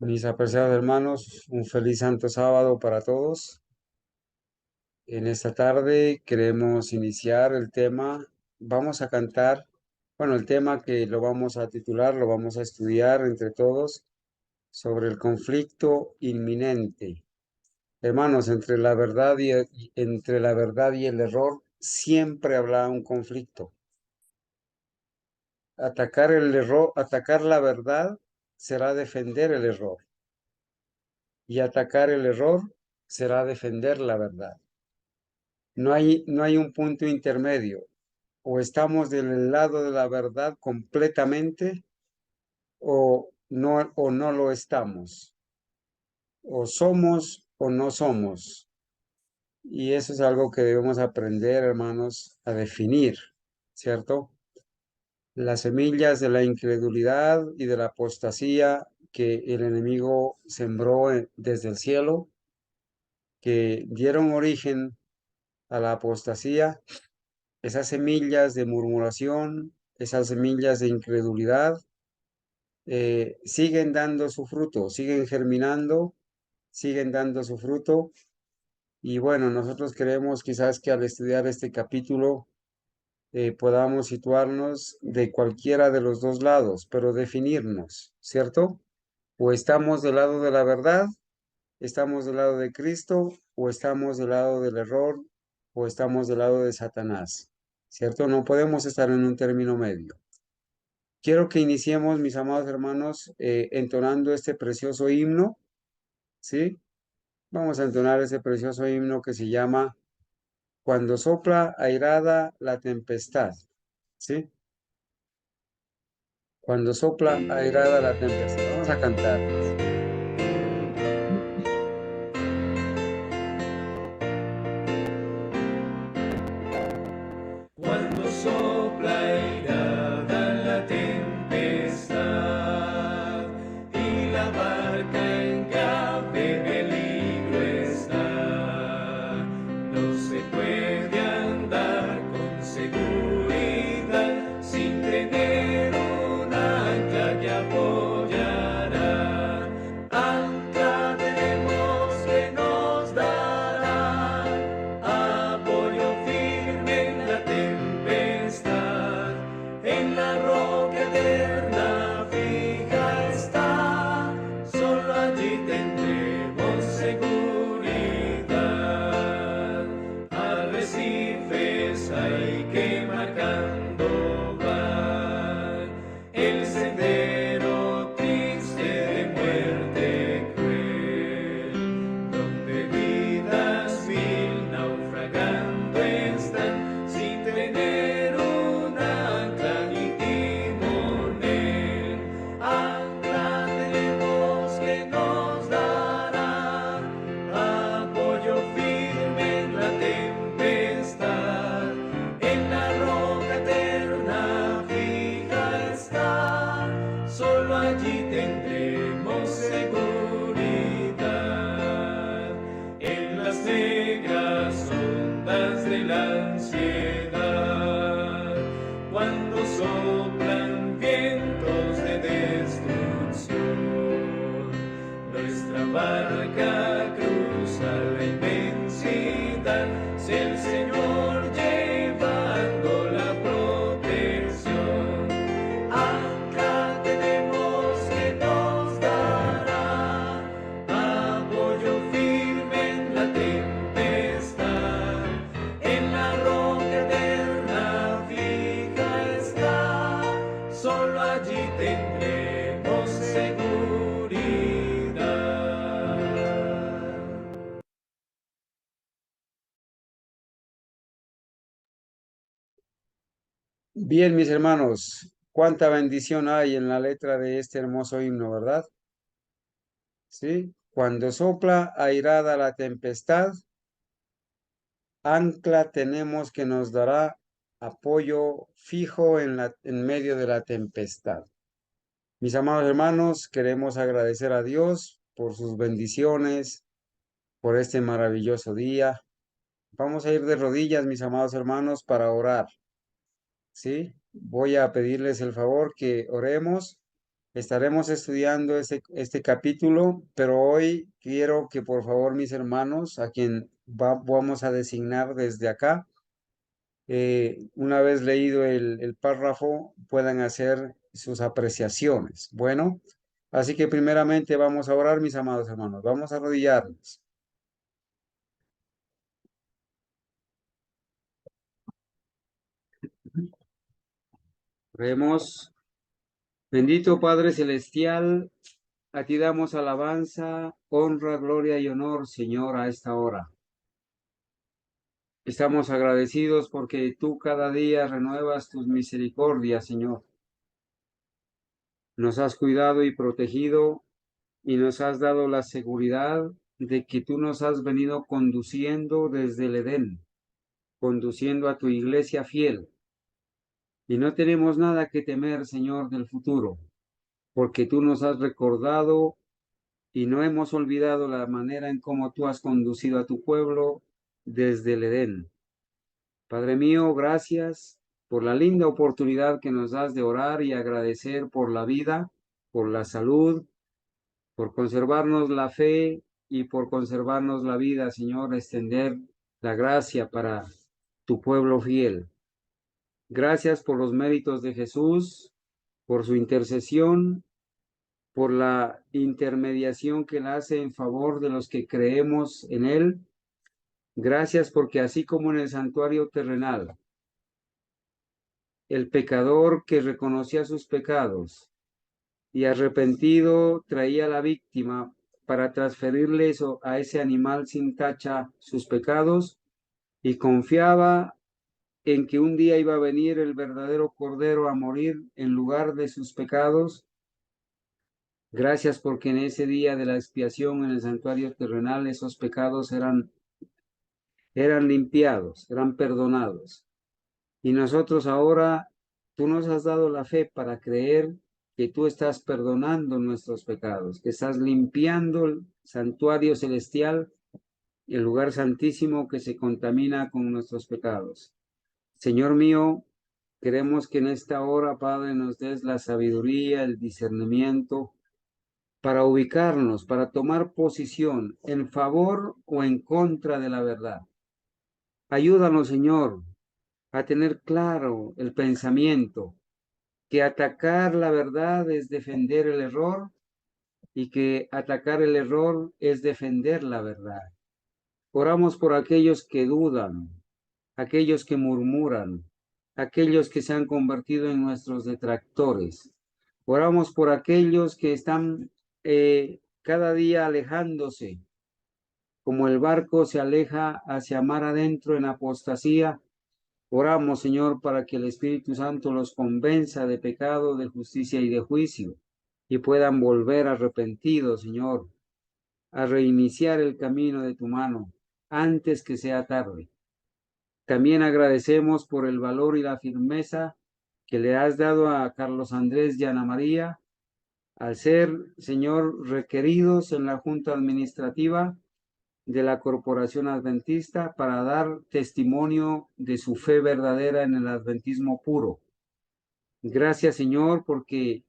Mis apreciados hermanos, un feliz santo sábado para todos. En esta tarde queremos iniciar el tema, vamos a cantar, bueno, el tema que lo vamos a titular, lo vamos a estudiar entre todos sobre el conflicto inminente. Hermanos, entre la verdad y el error siempre habrá un conflicto. Atacar el error, atacar la verdad será defender el error y atacar el error será defender la verdad. No hay un punto intermedio. O estamos del lado de la verdad completamente o no lo estamos. O somos o no somos. Y eso es algo que debemos aprender, hermanos, a definir, ¿cierto? Las semillas de la incredulidad y de la apostasía que el enemigo sembró desde el cielo, que dieron origen a la apostasía. Esas semillas de murmuración, esas semillas de incredulidad, siguen dando su fruto, siguen germinando, siguen dando su fruto. Y bueno, nosotros creemos quizás que al estudiar este capítulo podamos situarnos de cualquiera de los dos lados, pero definirnos, ¿cierto? O estamos del lado de la verdad, estamos del lado de Cristo, o estamos del lado del error, o estamos del lado de Satanás, ¿cierto? No podemos estar en un término medio. Quiero que iniciemos, mis amados hermanos, entonando este precioso himno, ¿sí? Vamos a entonar ese precioso himno que se llama Cuando sopla airada la tempestad, ¿sí? Cuando sopla airada la tempestad. Vamos a cantar. Cuando sopla irada la tempestad y la barca en grave peligro está, no se puede andar con seguridad sin tener un ancla que apoyará. Ancla tenemos que nos dará apoyo firme en la tempestad, en la roca eterna fija está, solo allí tendremos seguridad. Arrecifes hay que marcando van, el sendero triste de muerte cruel, donde vidas mil naufragando están, sin tener un ancla ni timonel. Ancla tenemos que nos dará apoyo firme en la tempestad, en la roca eterna fija está, solo allí tendremos seguridad. En las negras ondas de la ansiedad, cuando soplan vientos de destrucción, nuestra barca cruza la inmensidad, si el Señor llevando la protección. Ancla tenemos que nos dará apoyo firme en la tempestad, en la roca eterna fija está, solo allí tendremos seguridad. Bien, mis hermanos, cuánta bendición hay en la letra de este hermoso himno, ¿verdad? ¿Sí? Cuando sopla airada la tempestad, ancla tenemos que nos dará apoyo fijo en medio de la tempestad. Mis amados hermanos, queremos agradecer a Dios por sus bendiciones, por este maravilloso día. Vamos a ir de rodillas, mis amados hermanos, para orar, ¿sí? Voy a pedirles el favor que oremos Estaremos estudiando este capítulo, pero hoy quiero que por favor mis hermanos, a quien vamos a designar desde acá, una vez leído el párrafo, puedan hacer sus apreciaciones. Bueno, así que primeramente vamos a orar, mis amados hermanos. Vamos a arrodillarnos. Oremos. Bendito Padre Celestial, a ti damos alabanza, honra, gloria y honor, Señor, a esta hora. Estamos agradecidos porque tú cada día renuevas tus misericordias, Señor. Nos has cuidado y protegido y nos has dado la seguridad de que tú nos has venido conduciendo desde el Edén, conduciendo a tu iglesia fiel. Y no tenemos nada que temer, Señor, del futuro, porque tú nos has recordado y no hemos olvidado la manera en cómo tú has conducido a tu pueblo desde el Edén. Padre mío, gracias por la linda oportunidad que nos das de orar y agradecer por la vida, por la salud, por conservarnos la fe y por conservarnos la vida, Señor, extender la gracia para tu pueblo fiel. Gracias por los méritos de Jesús, por su intercesión, por la intermediación que él hace en favor de los que creemos en él. Gracias porque así como en el santuario terrenal, el pecador que reconocía sus pecados y arrepentido traía a la víctima para transferirle eso a ese animal sin tacha sus pecados y confiaba en que un día iba a venir el verdadero Cordero a morir en lugar de sus pecados. Gracias porque en ese día de la expiación en el santuario terrenal esos pecados eran limpiados, eran perdonados. Y nosotros ahora, tú nos has dado la fe para creer que tú estás perdonando nuestros pecados, que estás limpiando el santuario celestial, el lugar santísimo que se contamina con nuestros pecados. Señor mío, queremos que en esta hora, Padre, nos des la sabiduría, el discernimiento para ubicarnos, para tomar posición en favor o en contra de la verdad. Ayúdanos, Señor, a tener claro el pensamiento, que atacar la verdad es defender el error y que atacar el error es defender la verdad. Oramos por aquellos que dudan, aquellos que murmuran, aquellos que se han convertido en nuestros detractores. Oramos por aquellos que están cada día alejándose, como el barco se aleja hacia mar adentro en apostasía. Oramos, Señor, para que el Espíritu Santo los convenza de pecado, de justicia y de juicio, y puedan volver arrepentidos, Señor, a reiniciar el camino de tu mano antes que sea tarde. También agradecemos por el valor y la firmeza que le has dado a Carlos Andrés y Ana María al ser, Señor, requeridos en la Junta Administrativa de la Corporación Adventista para dar testimonio de su fe verdadera en el adventismo puro. Gracias, Señor, porque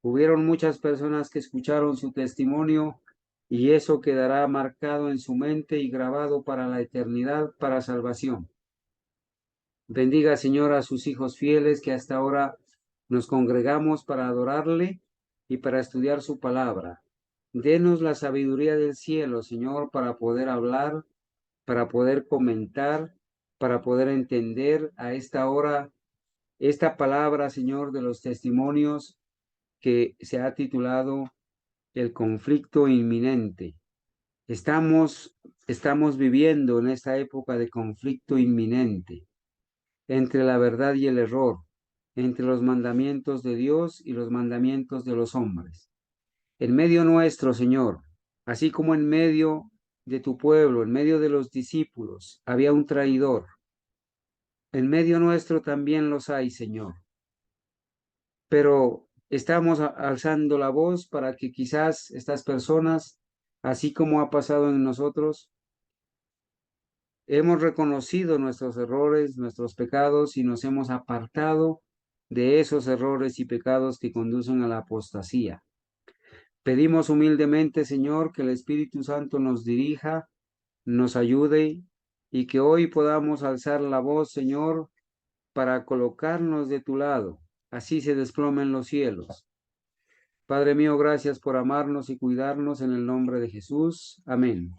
hubieron muchas personas que escucharon su testimonio y eso quedará marcado en su mente y grabado para la eternidad, para salvación. Bendiga, Señor, a sus hijos fieles que hasta ahora nos congregamos para adorarle y para estudiar su palabra. Denos la sabiduría del cielo, Señor, para poder hablar, para poder comentar, para poder entender a esta hora esta palabra, Señor, de los testimonios que se ha titulado El conflicto inminente. Estamos viviendo en esta época de conflicto inminente entre la verdad y el error, entre los mandamientos de Dios y los mandamientos de los hombres. En medio nuestro, Señor, así como en medio de tu pueblo, en medio de los discípulos, había un traidor. En medio nuestro también los hay, Señor. Pero estamos alzando la voz para que quizás estas personas, así como ha pasado en nosotros, hemos reconocido nuestros errores, nuestros pecados y nos hemos apartado de esos errores y pecados que conducen a la apostasía. Pedimos humildemente, Señor, que el Espíritu Santo nos dirija, nos ayude y que hoy podamos alzar la voz, Señor, para colocarnos de tu lado. Así se desplomen los cielos. Padre mío, gracias por amarnos y cuidarnos en el nombre de Jesús. Amén.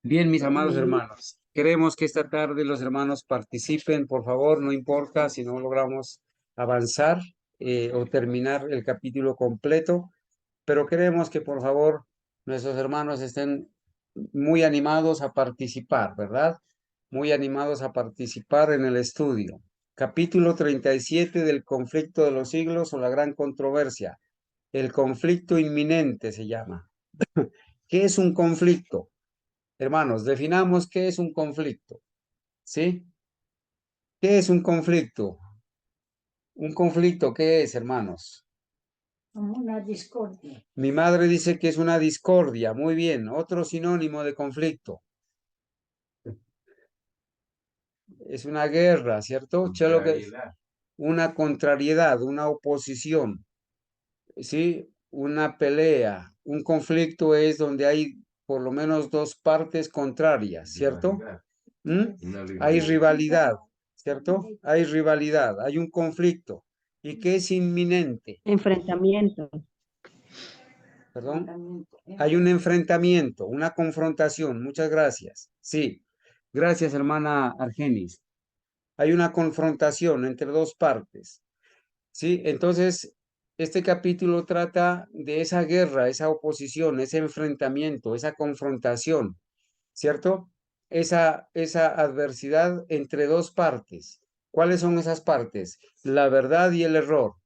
Bien, mis amados hermanos, queremos que esta tarde los hermanos participen, por favor, no importa si no logramos avanzar o terminar el capítulo completo, pero queremos que por favor nuestros hermanos estén muy animados a participar, ¿verdad? Muy animados a participar en el estudio. Capítulo 37 del conflicto de los siglos o la gran controversia. El conflicto inminente se llama. ¿Qué es un conflicto? Hermanos, definamos qué es un conflicto, ¿sí? ¿Qué es un conflicto? ¿Un conflicto qué es, hermanos? Como una discordia. Mi madre dice que es una discordia. Muy bien, otro sinónimo de conflicto. Es una guerra, ¿cierto? Chelo, que una contrariedad, una oposición, ¿sí? Una pelea. Un conflicto es donde hay por lo menos dos partes contrarias, ¿cierto? Hay rivalidad, ¿cierto? Hay rivalidad, hay un conflicto. ¿Y qué es inminente? Enfrentamiento. Perdón. Hay un enfrentamiento, una confrontación. Muchas gracias. Sí. Gracias, hermana Argenis. Hay una confrontación entre dos partes. Sí, entonces este capítulo trata de esa guerra, esa oposición, ese enfrentamiento, esa confrontación, ¿cierto? Esa adversidad entre dos partes. ¿Cuáles son esas partes? La verdad y el error.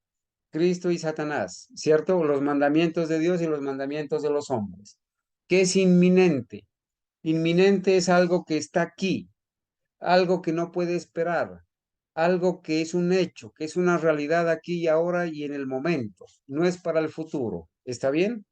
Cristo y Satanás, ¿cierto? Los mandamientos de Dios y los mandamientos de los hombres. ¿Qué es inminente? Inminente es algo que está aquí, algo que no puede esperar, algo que es un hecho, que es una realidad aquí y ahora y en el momento, no es para el futuro. ¿Está bien?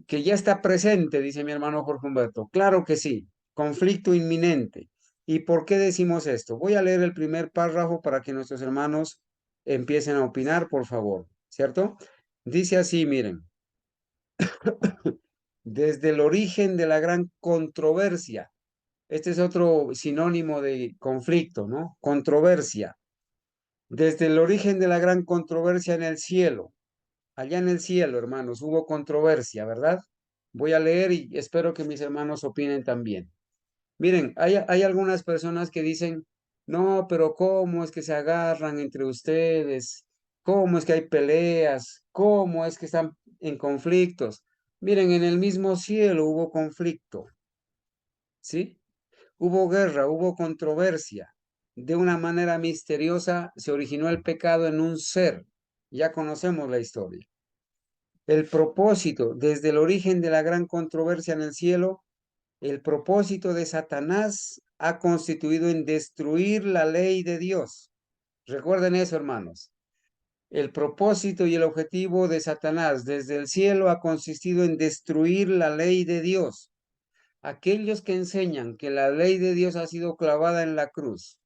Que ya está presente, dice mi hermano Jorge Humberto. Claro que sí, conflicto inminente. ¿Y por qué decimos esto? Voy a leer el primer párrafo para que nuestros hermanos empiecen a opinar, por favor, ¿cierto? Dice así, miren, desde el origen de la gran controversia. Este es otro sinónimo de conflicto, ¿no? Controversia. Desde el origen de la gran controversia en el cielo. Allá en el cielo, hermanos, hubo controversia, ¿verdad? Voy a leer y espero que mis hermanos opinen también. Miren, hay algunas personas que dicen, no, pero ¿cómo es que se agarran entre ustedes? ¿Cómo es que hay peleas? ¿Cómo es que están en conflictos? Miren, en el mismo cielo hubo conflicto, ¿sí? Hubo guerra, hubo controversia. De una manera misteriosa se originó el pecado en un ser. Ya conocemos la historia. El propósito, desde el origen de la gran controversia en el cielo, el propósito de Satanás ha constituido en destruir la ley de Dios. Recuerden eso, hermanos. El propósito y el objetivo de Satanás desde el cielo ha consistido en destruir la ley de Dios. Aquellos que enseñan que la ley de Dios ha sido clavada en la cruz,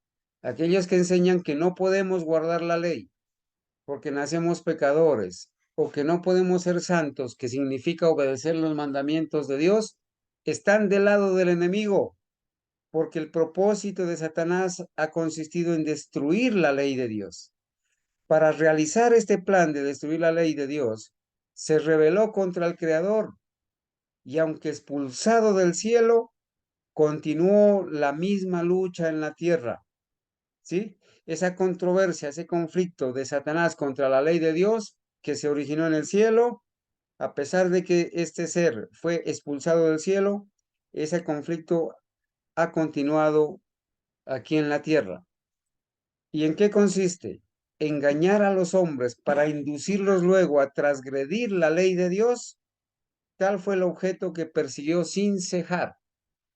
aquellos que enseñan que no podemos guardar la ley porque nacemos pecadores, o que no podemos ser santos, que significa obedecer los mandamientos de Dios, están del lado del enemigo, porque el propósito de Satanás ha consistido en destruir la ley de Dios. Para realizar este plan de destruir la ley de Dios, se rebeló contra el Creador, y aunque expulsado del cielo, continuó la misma lucha en la tierra. ¿Sí? Esa controversia, ese conflicto de Satanás contra la ley de Dios que se originó en el cielo, a pesar de que este ser fue expulsado del cielo, ese conflicto ha continuado aquí en la tierra. ¿Y en qué consiste? Engañar a los hombres para inducirlos luego a transgredir la ley de Dios. Tal fue el objeto que persiguió sin cejar.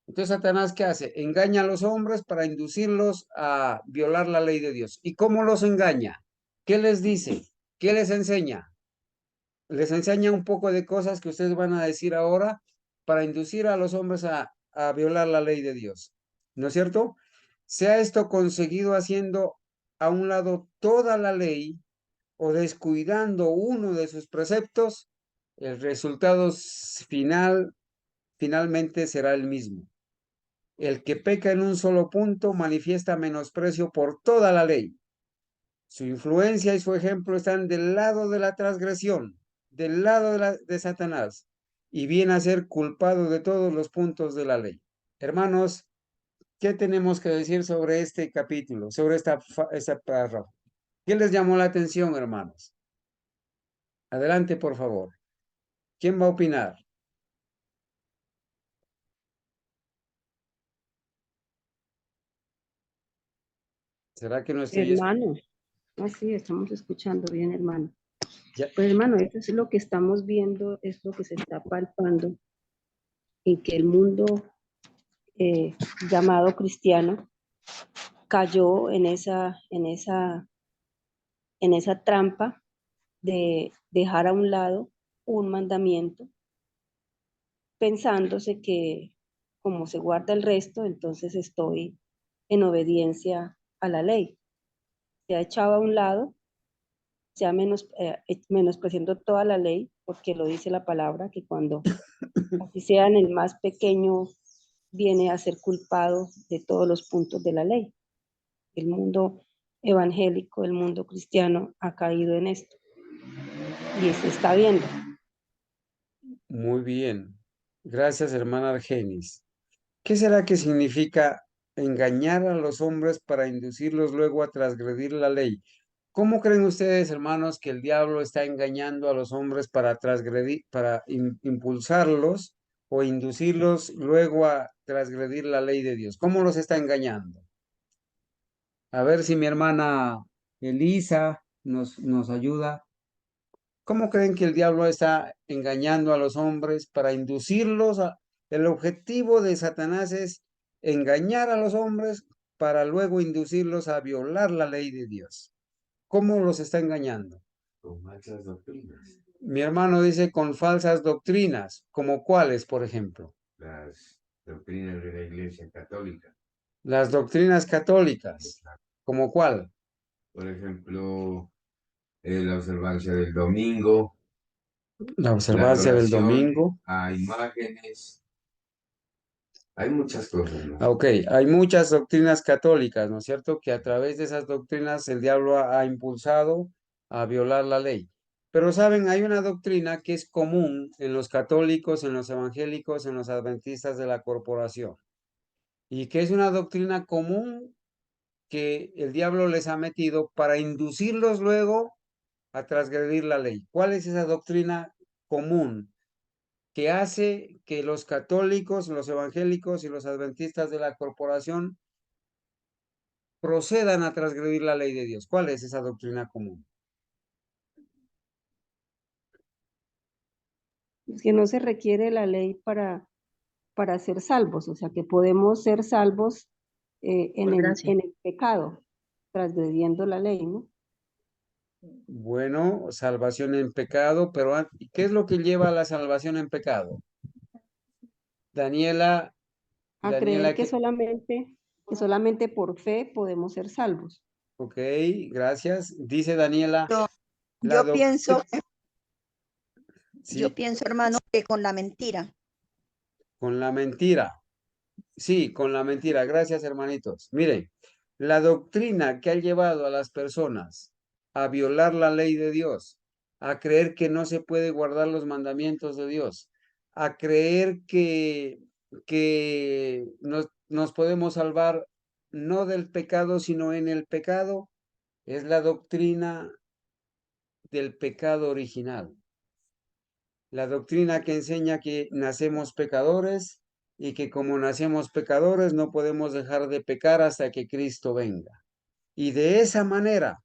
Entonces, Satanás, ¿qué hace? Engaña a los hombres para inducirlos a violar la ley de Dios. ¿Y cómo los engaña? ¿Qué les dice? ¿Qué les enseña? Les enseña un poco de cosas que ustedes van a decir ahora para inducir a los hombres a violar la ley de Dios. ¿No es cierto? sea esto conseguido haciendo a un lado toda la ley o descuidando uno de sus preceptos, el resultado finalmente será el mismo. El que peca en un solo punto manifiesta menosprecio por toda la ley. Su influencia y su ejemplo están del lado de la transgresión, del lado de Satanás, y viene a ser culpado de todos los puntos de la ley. Hermanos, ¿qué tenemos que decir sobre este capítulo, sobre esta párrafo? ¿Qué les llamó la atención, hermanos? Adelante, por favor. ¿Quién va a opinar? ¿Será que no estoy Hermano, así estamos escuchando bien, hermano. ya? Pues hermano, esto es lo que estamos viendo, es lo que se está palpando, en que el mundo llamado cristiano cayó en esa trampa de dejar a un lado un mandamiento, pensándose que como se guarda el resto, entonces estoy en obediencia a la ley. Se ha echado a un lado, se ha menospreciando toda la ley, porque lo dice la palabra, que cuando así sea en el más pequeño, viene a ser culpado de todos los puntos de la ley. El mundo evangélico, el mundo cristiano ha caído en esto y se está viendo. Muy bien. Gracias, hermana Argenis. ¿Qué será que significa engañar a los hombres para inducirlos luego a transgredir la ley? ¿Cómo creen ustedes, hermanos, que el diablo está engañando a los hombres para transgredir, para impulsarlos o inducirlos luego a transgredir la ley de Dios? ¿Cómo los está engañando? A ver si mi hermana Elisa nos ayuda. ¿Cómo creen que el diablo está engañando a los hombres para inducirlos a... El objetivo de Satanás es engañar a los hombres para luego inducirlos a violar la ley de Dios. ¿Cómo los está engañando? Con falsas doctrinas. Mi hermano dice con falsas doctrinas, como cuáles, por ejemplo. Las doctrinas de la Iglesia Católica. Las doctrinas católicas, ¿como cuál? Por ejemplo, la observancia del domingo, La la observancia del adoración domingo. a imágenes. Hay muchas cosas, ¿no? Ok, hay muchas doctrinas católicas, ¿no es cierto? Que a través de esas doctrinas el diablo ha impulsado a violar la ley. Pero saben, hay una doctrina que es común en los católicos, en los evangélicos, en los adventistas de la corporación. Y que es una doctrina común que el diablo les ha metido para inducirlos luego a transgredir la ley. ¿Cuál es esa doctrina común que hace que los católicos, los evangélicos y los adventistas de la corporación procedan a transgredir la ley de Dios? ¿Cuál es esa doctrina común? Es que no se requiere la ley para ser salvos, o sea que podemos ser salvos en el pecado, transgrediendo la ley, ¿no? Bueno, salvación en pecado, pero ¿qué es lo que lleva a la salvación en pecado? Daniela, A creer Daniela, que solamente por fe podemos ser salvos. ok, gracias. Dice Daniela, Yo, la yo pienso, doctrina, yo sí, pienso, hermano, que con la mentira. con la mentira. Sí, con la mentira. Gracias, hermanitos. Miren, la doctrina que ha llevado a las personas a violar la ley de Dios, a creer que no se puede guardar los mandamientos de Dios, a creer que nos podemos salvar no del pecado, sino en el pecado, es la doctrina del pecado original. La doctrina que enseña que nacemos pecadores y que como nacemos pecadores no podemos dejar de pecar hasta que Cristo venga. Y de esa manera,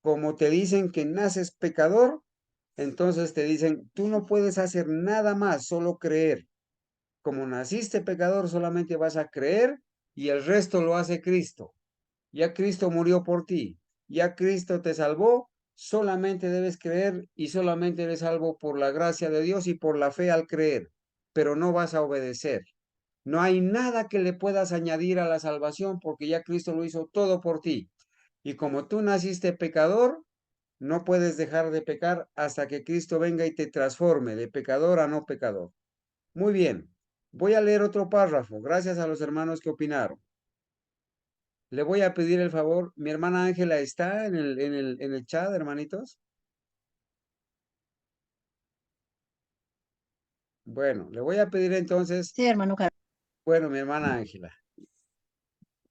como te dicen que naces pecador, entonces te dicen, tú no puedes hacer nada más, solo creer. Como naciste pecador, solamente vas a creer y el resto lo hace Cristo. Ya Cristo murió por ti, ya Cristo te salvó, solamente debes creer y solamente eres salvo por la gracia de Dios y por la fe al creer, pero no vas a obedecer. No hay nada que le puedas añadir a la salvación porque ya Cristo lo hizo todo por ti. Y como tú naciste pecador, no puedes dejar de pecar hasta que Cristo venga y te transforme de pecador a no pecador. Muy bien. Voy a leer otro párrafo. Gracias a los hermanos que opinaron. Le voy a pedir el favor. Mi hermana Ángela está en el chat, hermanitos. Bueno, le voy a pedir entonces. Sí, hermano Carlos. Bueno, mi hermana Ángela.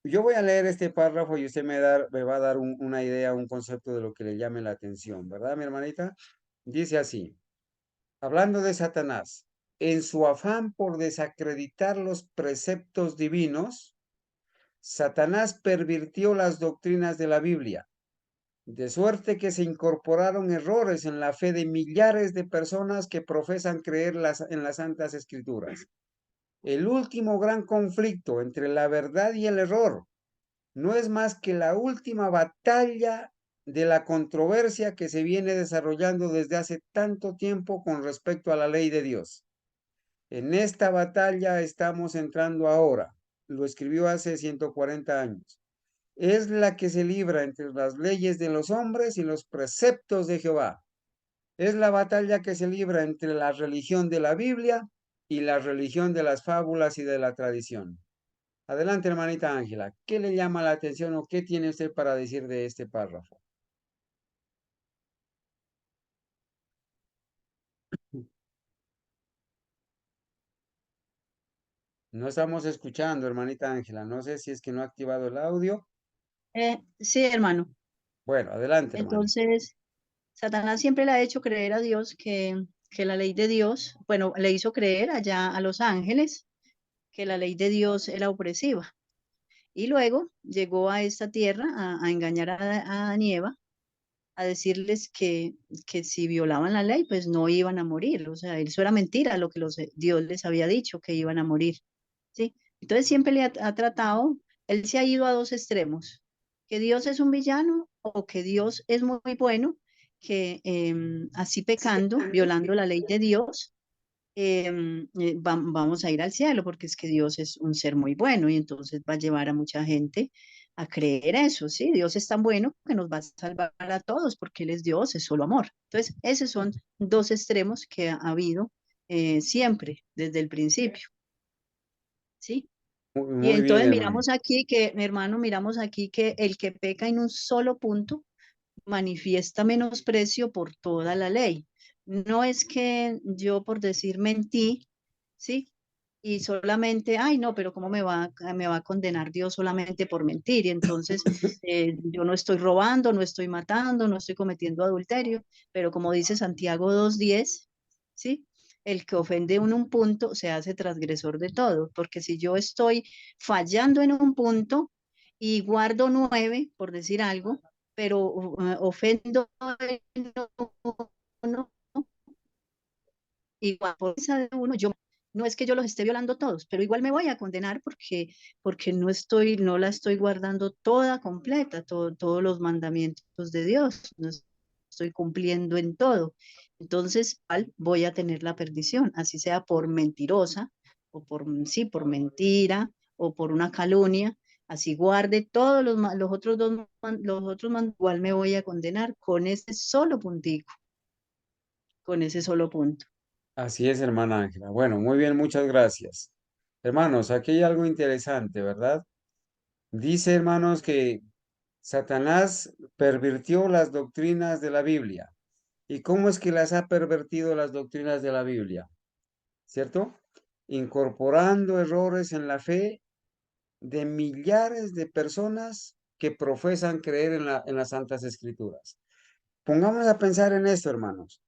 Yo voy a leer este párrafo y usted me va a dar una idea, un concepto de lo que le llame la atención, ¿verdad, mi hermanita? Dice así, hablando de Satanás, en su afán por desacreditar los preceptos divinos, Satanás pervirtió las doctrinas de la Biblia, de suerte que se incorporaron errores en la fe de millares de personas que profesan creer en las Santas Escrituras. El último gran conflicto entre la verdad y el error no es más que la última batalla de la controversia que se viene desarrollando desde hace tanto tiempo con respecto a la ley de Dios. En esta batalla estamos entrando ahora. Lo escribió hace 140 años. Es la que se libra entre las leyes de los hombres y los preceptos de Jehová. Es la batalla que se libra entre la religión de la Biblia y la religión de las fábulas y de la tradición. Adelante, hermanita Ángela. ¿Qué le llama la atención o qué tiene usted para decir de este párrafo? No estamos escuchando, hermanita Ángela. No sé si es que no ha activado el audio. Sí, hermano. Bueno, adelante, hermano. Entonces, Satanás siempre le ha hecho creer a Dios que la ley de Dios, bueno, le hizo creer allá a los ángeles que la ley de Dios era opresiva. Y luego llegó a esta tierra a engañar a Adán y Eva, a decirles que si violaban la ley, pues no iban a morir. O sea, eso era mentira lo que Dios les había dicho, que iban a morir. ¿Sí? Entonces siempre ha tratado, él se ha ido a dos extremos, que Dios es un villano o que Dios es muy bueno, que así pecando, violando la ley de Dios, vamos a ir al cielo, porque es que Dios es un ser muy bueno y entonces va a llevar a mucha gente a creer eso, ¿sí? Dios es tan bueno que nos va a salvar a todos porque Él es Dios, es solo amor. Entonces, esos son dos extremos que ha habido siempre, desde el principio, ¿sí? Muy, Y muy bien, entonces hermano. miramos aquí que, hermano, miramos aquí que el que peca en un solo punto manifiesta menosprecio por toda la ley. No es que yo por decir mentí, ¿sí? Y solamente, ay, no, pero ¿cómo me va a condenar Dios solamente por mentir? Y entonces yo no estoy robando, no estoy matando, no estoy cometiendo adulterio, pero como dice Santiago 2:10, ¿sí? El que ofende en un punto se hace transgresor de todo, porque si yo estoy fallando en un punto y guardo 9, por decir algo, pero ofendo en uno, igual por esa de uno, yo no es que yo los esté violando todos, pero igual me voy a condenar porque no la estoy guardando toda completa, todos los mandamientos de Dios, no estoy cumpliendo en todo. Entonces, voy a tener la perdición, así sea por mentirosa, o sí, por mentira, o por una calumnia, así guarde todos los otros igual me voy a condenar con ese solo puntico, con ese solo punto. Así es, hermana Ángela. Bueno, muy bien, muchas gracias. Hermanos, aquí hay algo interesante, ¿verdad? Dice, hermanos, que Satanás pervirtió las doctrinas de la Biblia. ¿Y cómo es que las ha pervertido las doctrinas de la Biblia? ¿Cierto? Incorporando errores en la fe de millares de personas que profesan creer en las Santas Escrituras. Pongamos a pensar en esto, hermanos.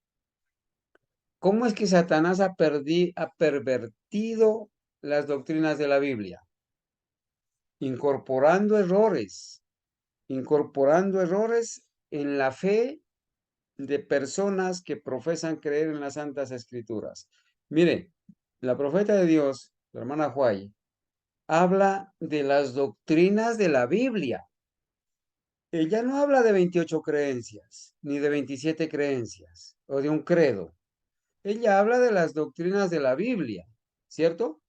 ¿Cómo es que Satanás ha pervertido las doctrinas de la Biblia? Incorporando errores en la fe de personas que profesan creer en las Santas Escrituras. Mire, la profeta de Dios, la hermana Huay, habla de las doctrinas de la Biblia. Ella no habla de 28 creencias, ni de 27 creencias, o de un credo. Ella habla de las doctrinas de la Biblia, ¿cierto?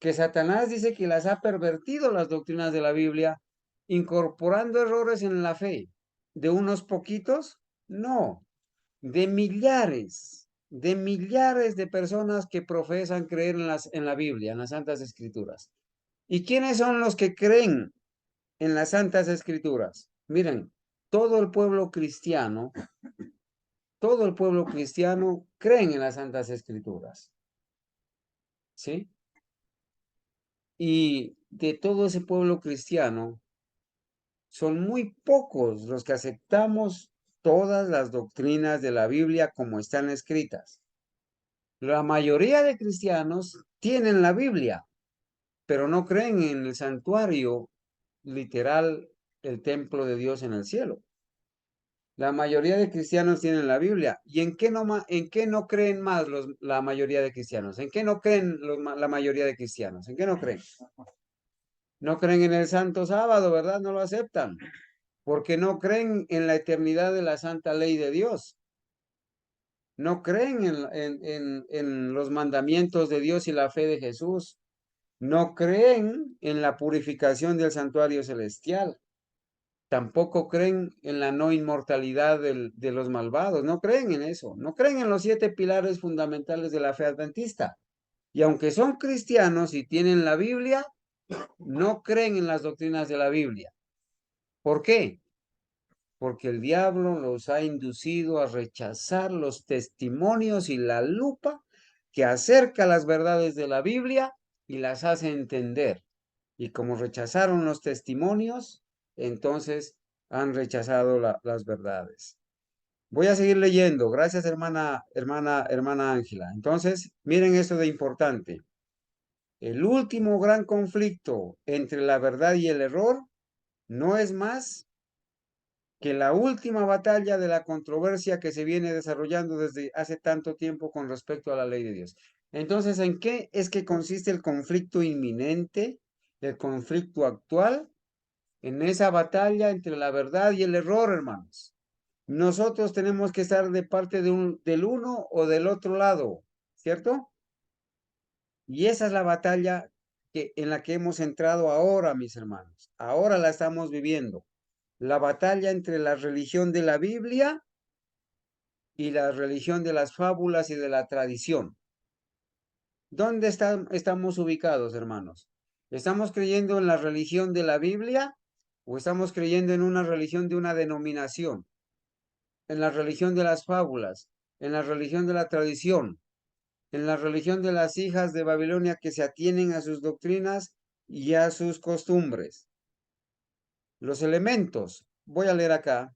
que Satanás dice que las ha pervertido las doctrinas de la Biblia, incorporando errores en la fe. ¿De unos poquitos? No, de millares de personas que profesan creer en la Biblia, en las Santas Escrituras. ¿Y quiénes son los que creen en las Santas Escrituras? Miren, todo el pueblo cristiano creen en las Santas Escrituras. ¿Sí? Y de todo ese pueblo cristiano, son muy pocos los que aceptamos todas las doctrinas de la Biblia como están escritas. La mayoría de cristianos tienen la Biblia, pero no creen en el santuario literal, el templo de Dios en el cielo. La mayoría de cristianos tienen la Biblia. ¿Y en qué no creen más la mayoría de cristianos? ¿En qué no creen la mayoría de cristianos? ¿En qué no creen? No creen en el santo sábado, ¿verdad? No lo aceptan. Porque no creen en la eternidad de la santa ley de Dios. No creen en los mandamientos de Dios y la fe de Jesús. No creen en la purificación del santuario celestial. Tampoco creen en la no inmortalidad de los malvados. No creen en eso. No creen en los 7 pilares fundamentales de la fe adventista. Y aunque son cristianos y tienen la Biblia, no creen en las doctrinas de la Biblia. ¿Por qué? Porque el diablo los ha inducido a rechazar los testimonios y la lupa que acerca las verdades de la Biblia y las hace entender. Y como rechazaron los testimonios, entonces han rechazado las verdades. Voy a seguir leyendo. Gracias, hermana Ángela. Entonces, miren esto de importante. El último gran conflicto entre la verdad y el error no es más que la última batalla de la controversia que se viene desarrollando desde hace tanto tiempo con respecto a la ley de Dios. Entonces, ¿en qué es que consiste el conflicto inminente, el conflicto actual? En esa batalla entre la verdad y el error, hermanos. Nosotros tenemos que estar de parte del uno o del otro lado, ¿cierto? Y esa es la batalla en la que hemos entrado ahora, mis hermanos. Ahora la estamos viviendo. La batalla entre la religión de la Biblia y la religión de las fábulas y de la tradición. ¿Dónde estamos ubicados, hermanos? ¿Estamos creyendo en la religión de la Biblia o estamos creyendo en una religión de una denominación? En la religión de las fábulas, en la religión de la tradición, en la religión de las hijas de Babilonia que se atienen a sus doctrinas y a sus costumbres. Los elementos, voy a leer acá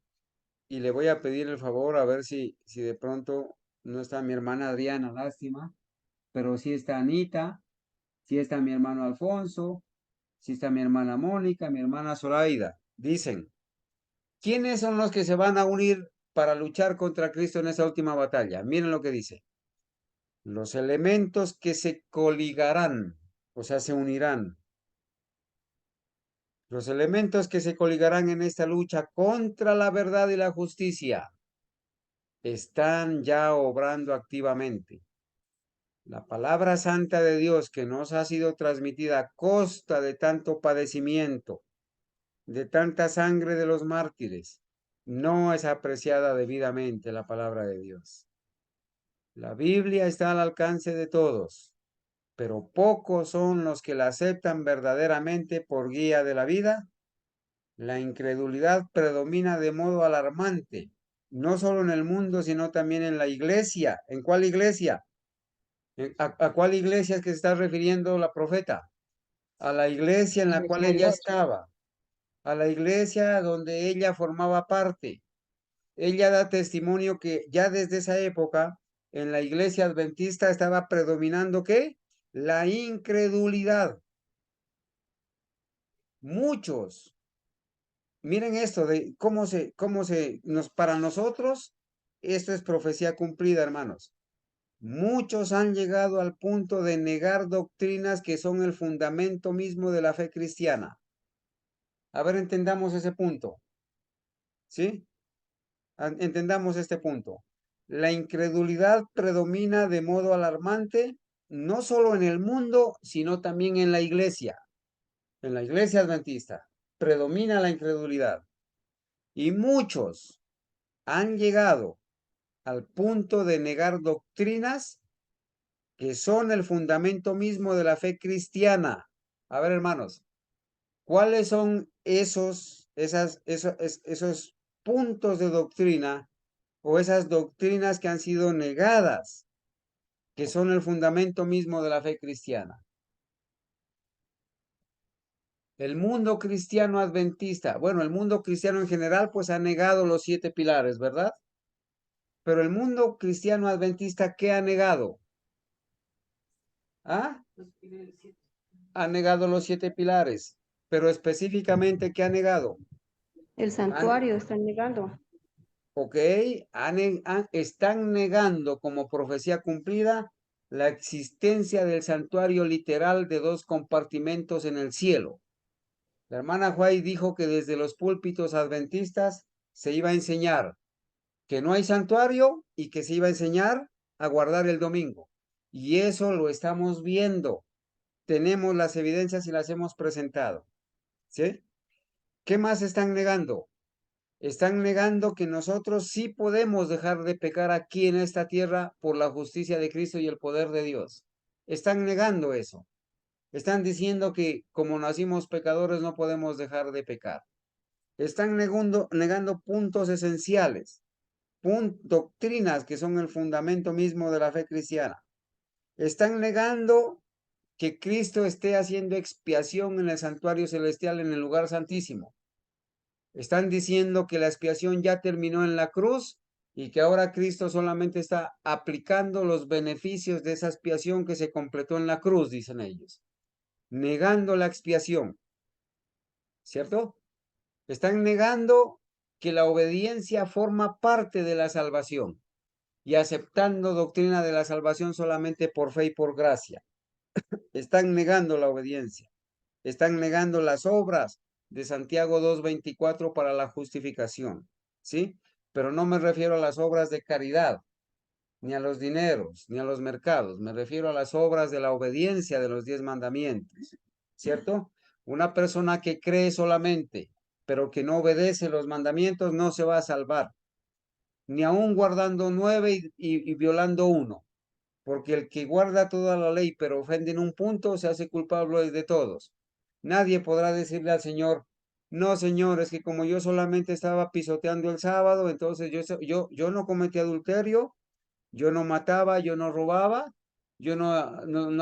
y le voy a pedir el favor a ver si de pronto no está mi hermana Adriana, lástima, pero sí está Anita, sí está mi hermano Alfonso, sí está mi hermana Mónica, mi hermana Zoraida. Dicen, ¿quiénes son los que se van a unir para luchar contra Cristo en esa última batalla? Miren lo que dice. Los elementos que se coligarán, o sea, se unirán. Los elementos que se coligarán en esta lucha contra la verdad y la justicia están ya obrando activamente. La palabra santa de Dios que nos ha sido transmitida a costa de tanto padecimiento, de tanta sangre de los mártires, no es apreciada debidamente la palabra de Dios. La Biblia está al alcance de todos, pero pocos son los que la aceptan verdaderamente por guía de la vida. La incredulidad predomina de modo alarmante, no solo en el mundo, sino también en la iglesia. ¿En cuál iglesia? ¿A cuál iglesia es que se está refiriendo la profeta? A la iglesia en la cual ella estaba, a la iglesia donde ella formaba parte. Ella da testimonio que ya desde esa época en la iglesia adventista estaba predominando ¿qué? La incredulidad. Muchos, miren esto de para nosotros, esto es profecía cumplida, hermanos. Muchos han llegado al punto de negar doctrinas que son el fundamento mismo de la fe cristiana. A ver, entendamos ese punto. ¿Sí? Entendamos este punto. La incredulidad predomina de modo alarmante no solo en el mundo, sino también en la iglesia adventista. Predomina la incredulidad. Y muchos han llegado al punto de negar doctrinas que son el fundamento mismo de la fe cristiana. A ver, hermanos, ¿cuáles son esos puntos de doctrina o esas doctrinas que han sido negadas, que son el fundamento mismo de la fe cristiana? El mundo cristiano adventista, bueno, el mundo cristiano en general, pues ha negado los 7 pilares, ¿verdad? Pero el mundo cristiano adventista, ¿qué ha negado? ¿Ah? Ha negado los 7 pilares, pero específicamente, ¿qué ha negado? El santuario están negando. Ok, están negando como profecía cumplida la existencia del santuario literal de 2 compartimentos en el cielo. La hermana White dijo que desde los púlpitos adventistas se iba a enseñar que no hay santuario y que se iba a enseñar a guardar el domingo. Y eso lo estamos viendo. Tenemos las evidencias y las hemos presentado. ¿Sí? ¿Qué más están negando? Están negando que nosotros sí podemos dejar de pecar aquí en esta tierra por la justicia de Cristo y el poder de Dios. Están negando eso. Están diciendo que como nacimos pecadores no podemos dejar de pecar. Están negando puntos esenciales, doctrinas que son el fundamento mismo de la fe cristiana. Están negando que Cristo esté haciendo expiación en el santuario celestial en el lugar santísimo. Están diciendo que la expiación ya terminó en la cruz y que ahora Cristo solamente está aplicando los beneficios de esa expiación que se completó en la cruz, dicen ellos. Negando la expiación, ¿cierto? Están negando que la obediencia forma parte de la salvación y aceptando doctrina de la salvación solamente por fe y por gracia. Están negando la obediencia. Están negando las obras de Santiago 2:24 para la justificación, ¿sí? Pero no me refiero a las obras de caridad, ni a los dineros, ni a los mercados. Me refiero a las obras de la obediencia de los 10 mandamientos, ¿cierto? Una persona que cree solamente, pero que no obedece los mandamientos, no se va a salvar, ni aún guardando 9 y violando 1. Porque el que guarda toda la ley, pero ofende en un punto, se hace culpable de todos. Nadie podrá decirle al Señor, no, Señor, es que como yo solamente estaba pisoteando el sábado, entonces yo no cometí adulterio, yo no mataba, yo no robaba, yo no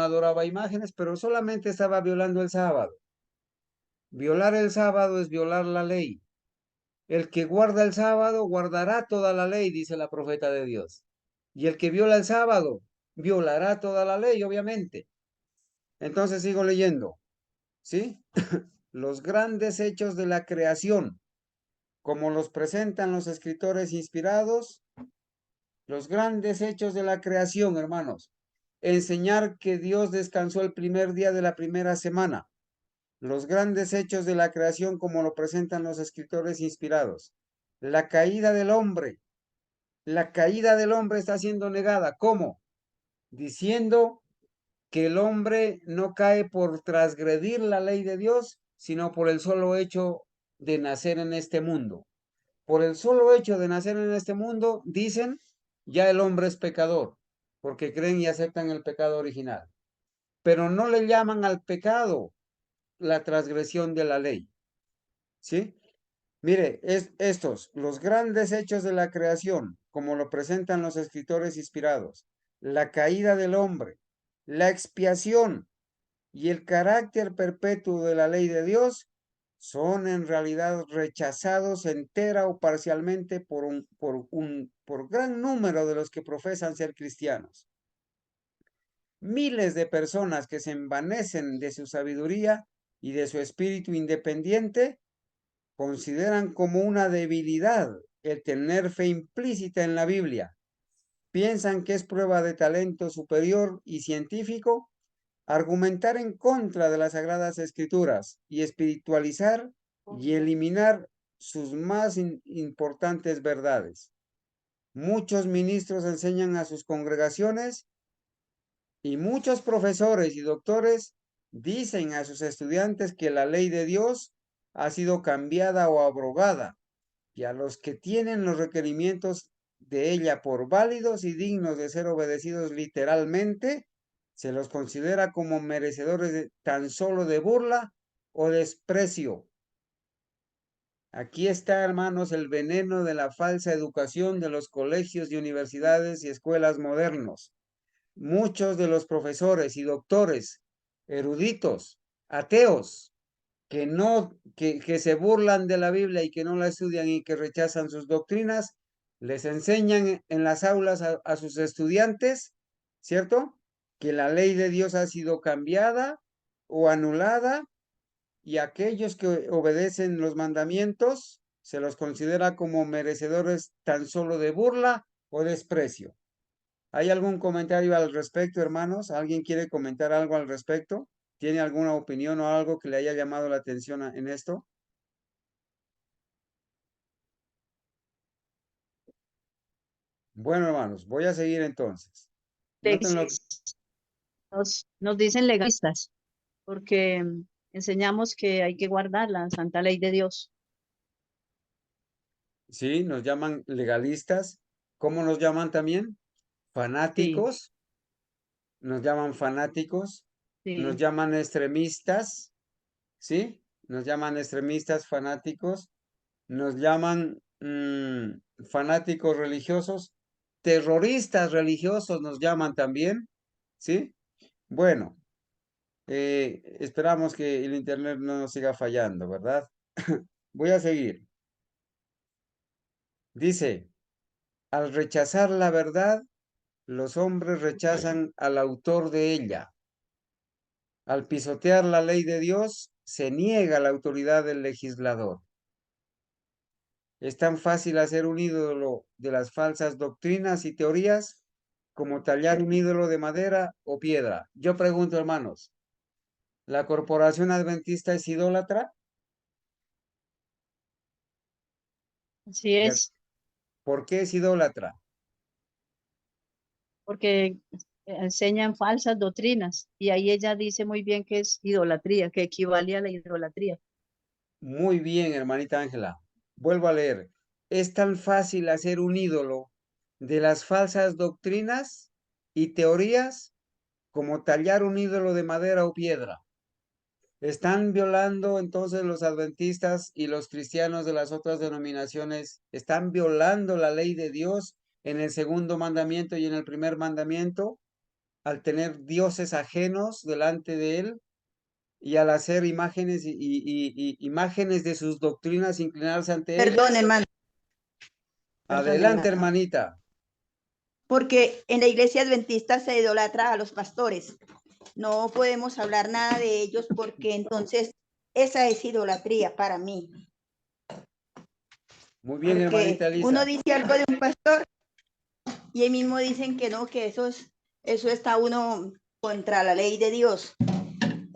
adoraba imágenes, pero solamente estaba violando el sábado. Violar el sábado es violar la ley. El que guarda el sábado guardará toda la ley, dice la profeta de Dios. Y el que viola el sábado violará toda la ley, obviamente. Entonces sigo leyendo, ¿sí? Los grandes hechos de la creación, como los presentan los escritores inspirados, los grandes hechos de la creación, hermanos. Enseñar que Dios descansó el primer día de la primera semana. Los grandes hechos de la creación, como lo presentan los escritores inspirados. La caída del hombre. La caída del hombre está siendo negada. ¿Cómo? Diciendo que el hombre no cae por transgredir la ley de Dios, sino por el solo hecho de nacer en este mundo. Por el solo hecho de nacer en este mundo, dicen, ya el hombre es pecador, porque creen y aceptan el pecado original. Pero no le llaman al pecado la transgresión de la ley. ¿Sí? Mire, los grandes hechos de la creación, como lo presentan los escritores inspirados, la caída del hombre, la expiación y el carácter perpetuo de la ley de Dios, son en realidad rechazados entera o parcialmente por gran número de los que profesan ser cristianos. Miles de personas que se envanecen de su sabiduría y de su espíritu independiente consideran como una debilidad el tener fe implícita en la Biblia. Piensan que es prueba de talento superior y científico argumentar en contra de las Sagradas Escrituras y espiritualizar y eliminar sus más importantes verdades. Muchos ministros enseñan a sus congregaciones Y muchos profesores y doctores dicen a sus estudiantes que la ley de Dios ha sido cambiada o abrogada, y a los que tienen los requerimientos de ella por válidos y dignos de ser obedecidos literalmente, se los considera como merecedores tan solo de burla o desprecio. Aquí está, hermanos, el veneno de la falsa educación de los colegios y universidades y escuelas modernos. Muchos de los profesores y doctores eruditos, ateos, que se burlan de la Biblia y que no la estudian y que rechazan sus doctrinas, les enseñan en las aulas a sus estudiantes, ¿cierto? Que la ley de Dios ha sido cambiada o anulada, y aquellos que obedecen los mandamientos se los considera como merecedores tan solo de burla o desprecio. ¿Hay algún comentario al respecto, hermanos? ¿Alguien quiere comentar algo al respecto? ¿Tiene alguna opinión o algo que le haya llamado la atención en esto? Bueno, hermanos, voy a seguir entonces. Noten lo que... Nos dicen legalistas, porque enseñamos que hay que guardar la santa ley de Dios. Sí, nos llaman legalistas. ¿Cómo nos llaman también? Sí, Fanáticos. Nos llaman fanáticos. Nos sí. llaman extremistas. ¿Sí? Nos llaman extremistas, fanáticos. Nos llaman fanáticos religiosos. Terroristas religiosos nos llaman también. ¿Sí? Bueno, esperamos que el internet no nos siga fallando, ¿verdad? Voy a seguir. Dice, al rechazar la verdad, los hombres rechazan al autor de ella. Al pisotear la ley de Dios, se niega la autoridad del legislador. Es tan fácil hacer un ídolo de las falsas doctrinas y teorías como tallar un ídolo de madera o piedra. Yo pregunto, hermanos, ¿la corporación adventista es idólatra? Así es, ¿Por qué es idólatra? porque enseñan falsas doctrinas y ahí ella dice muy bien que es idolatría, que equivale a la idolatría. Muy bien, hermanita Ángela. Vuelvo a leer. Es tan fácil hacer un ídolo de las falsas doctrinas y teorías como tallar un ídolo de madera o piedra. Están violando entonces los adventistas y los cristianos de las otras denominaciones, están violando la ley de Dios en el segundo mandamiento y en el primer mandamiento al tener dioses ajenos delante de él y al hacer imágenes y imágenes de sus doctrinas, inclinarse ante Perdón, ellas. hermano. Perdón, Adelante, hermano. hermanita. Porque en la iglesia adventista se idolatra a los pastores. No podemos hablar nada de ellos porque entonces esa es idolatría para mí. Muy bien, Porque hermanita Elisa. uno dice algo de un pastor y ahí mismo dicen que no, que eso está uno contra la ley de Dios.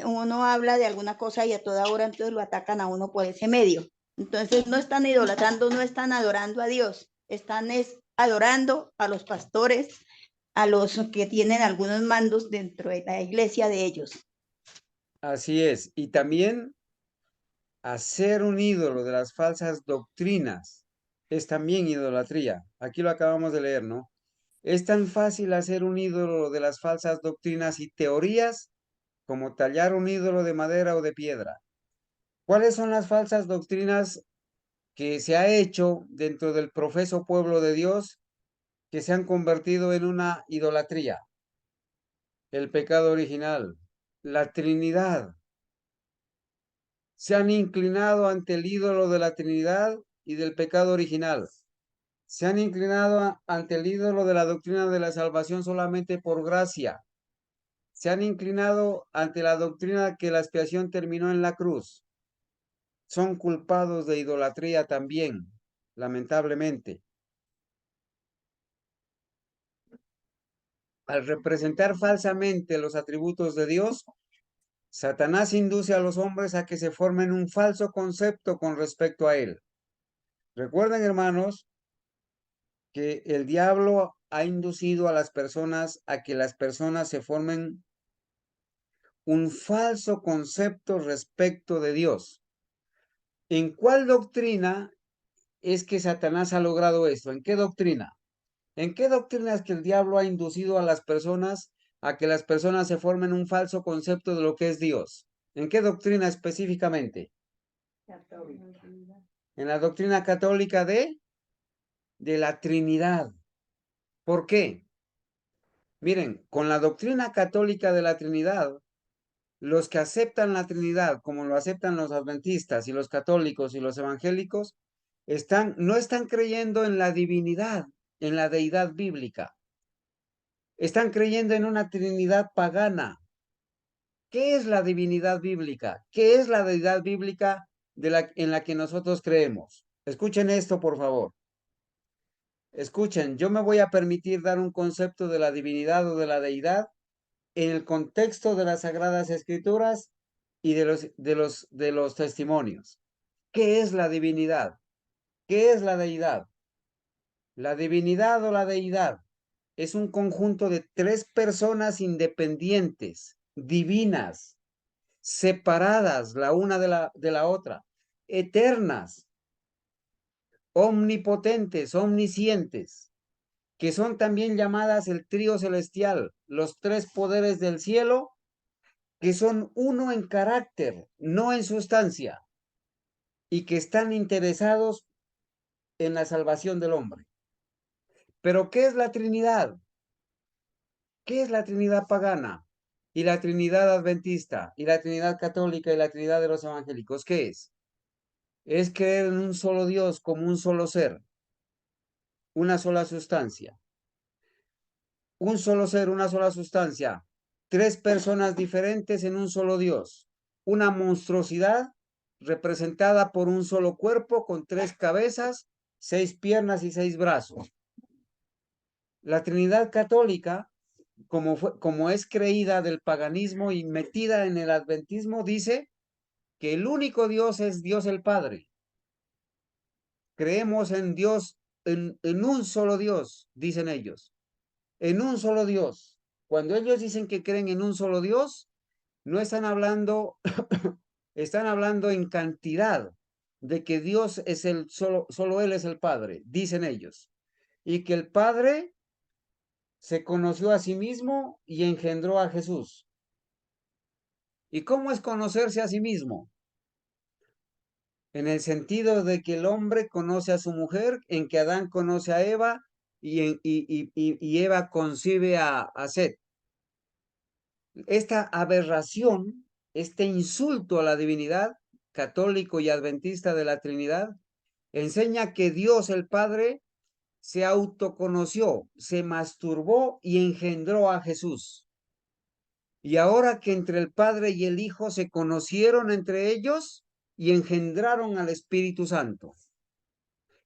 Uno habla de alguna cosa y a toda hora entonces lo atacan a uno por ese medio. Entonces no están idolatrando, no están adorando a Dios, están adorando a los pastores, a los que tienen algunos mandos dentro de la iglesia de ellos. Así es. Y también hacer un ídolo de las falsas doctrinas es también idolatría. Aquí lo acabamos de leer, ¿no? Es tan fácil hacer un ídolo de las falsas doctrinas y teorías como tallar un ídolo de madera o de piedra. ¿Cuáles son las falsas doctrinas que se ha hecho dentro del profeso pueblo de Dios que se han convertido en una idolatría? El pecado original, la Trinidad. Se han inclinado ante el ídolo de la Trinidad y del pecado original. Se han inclinado ante el ídolo de la doctrina de la salvación solamente por gracia. Se han inclinado ante la doctrina que la expiación terminó en la cruz. Son culpados de idolatría también, lamentablemente. Al representar falsamente los atributos de Dios, Satanás induce a los hombres a que se formen un falso concepto con respecto a él. Recuerden, hermanos, que el diablo ha inducido a las personas a que las personas se formen un falso concepto respecto de Dios. ¿En cuál doctrina es que Satanás ha logrado esto? ¿En qué doctrina? ¿En qué doctrina es que el diablo ha inducido a las personas a que las personas se formen un falso concepto de lo que es Dios? ¿En qué doctrina específicamente? Católica. En la doctrina católica de la Trinidad. ¿Por qué? Miren, con la doctrina católica de la Trinidad, los que aceptan la Trinidad, como lo aceptan los adventistas y los católicos y los evangélicos, no están creyendo en la divinidad, en la deidad bíblica. Están creyendo en una Trinidad pagana. ¿Qué es la divinidad bíblica? ¿Qué es la deidad bíblica en la que nosotros creemos? Escuchen esto, por favor. Escuchen, yo me voy a permitir dar un concepto de la divinidad o de la deidad en el contexto de las Sagradas Escrituras y de los testimonios. ¿Qué es la divinidad? ¿Qué es la deidad? La divinidad o la deidad es un conjunto de tres personas independientes, divinas, separadas la una de la otra, eternas, omnipotentes, omniscientes, que son también llamadas el trío celestial, los tres poderes del cielo, que son uno en carácter, no en sustancia, y que están interesados en la salvación del hombre. Pero ¿qué es la Trinidad? ¿Qué es la Trinidad pagana? Y la Trinidad adventista, y la Trinidad católica, y la Trinidad de los evangélicos, ¿qué es? Es creer en un solo Dios como un solo ser, una sola sustancia. Un solo ser, una sola sustancia. Tres personas diferentes en un solo Dios. Una monstruosidad representada por un solo cuerpo con tres cabezas, 6 piernas y 6 brazos. La Trinidad católica, como es creída del paganismo y metida en el adventismo, dice que el único Dios es Dios el Padre. Creemos en Dios, en un solo Dios, dicen ellos. En un solo Dios. Cuando ellos dicen que creen en un solo Dios, no están hablando, están hablando en cantidad de que Dios es solo Él es el Padre, dicen ellos. Y que el Padre se conoció a sí mismo y engendró a Jesús. ¿Y cómo es conocerse a sí mismo? En el sentido de que el hombre conoce a su mujer, en que Adán conoce a Eva y Eva concibe a Set. Esta aberración, este insulto a la divinidad católico y adventista de la Trinidad, enseña que Dios el Padre se autoconoció, se masturbó y engendró a Jesús. Y ahora que entre el Padre y el Hijo se conocieron entre ellos y engendraron al Espíritu Santo.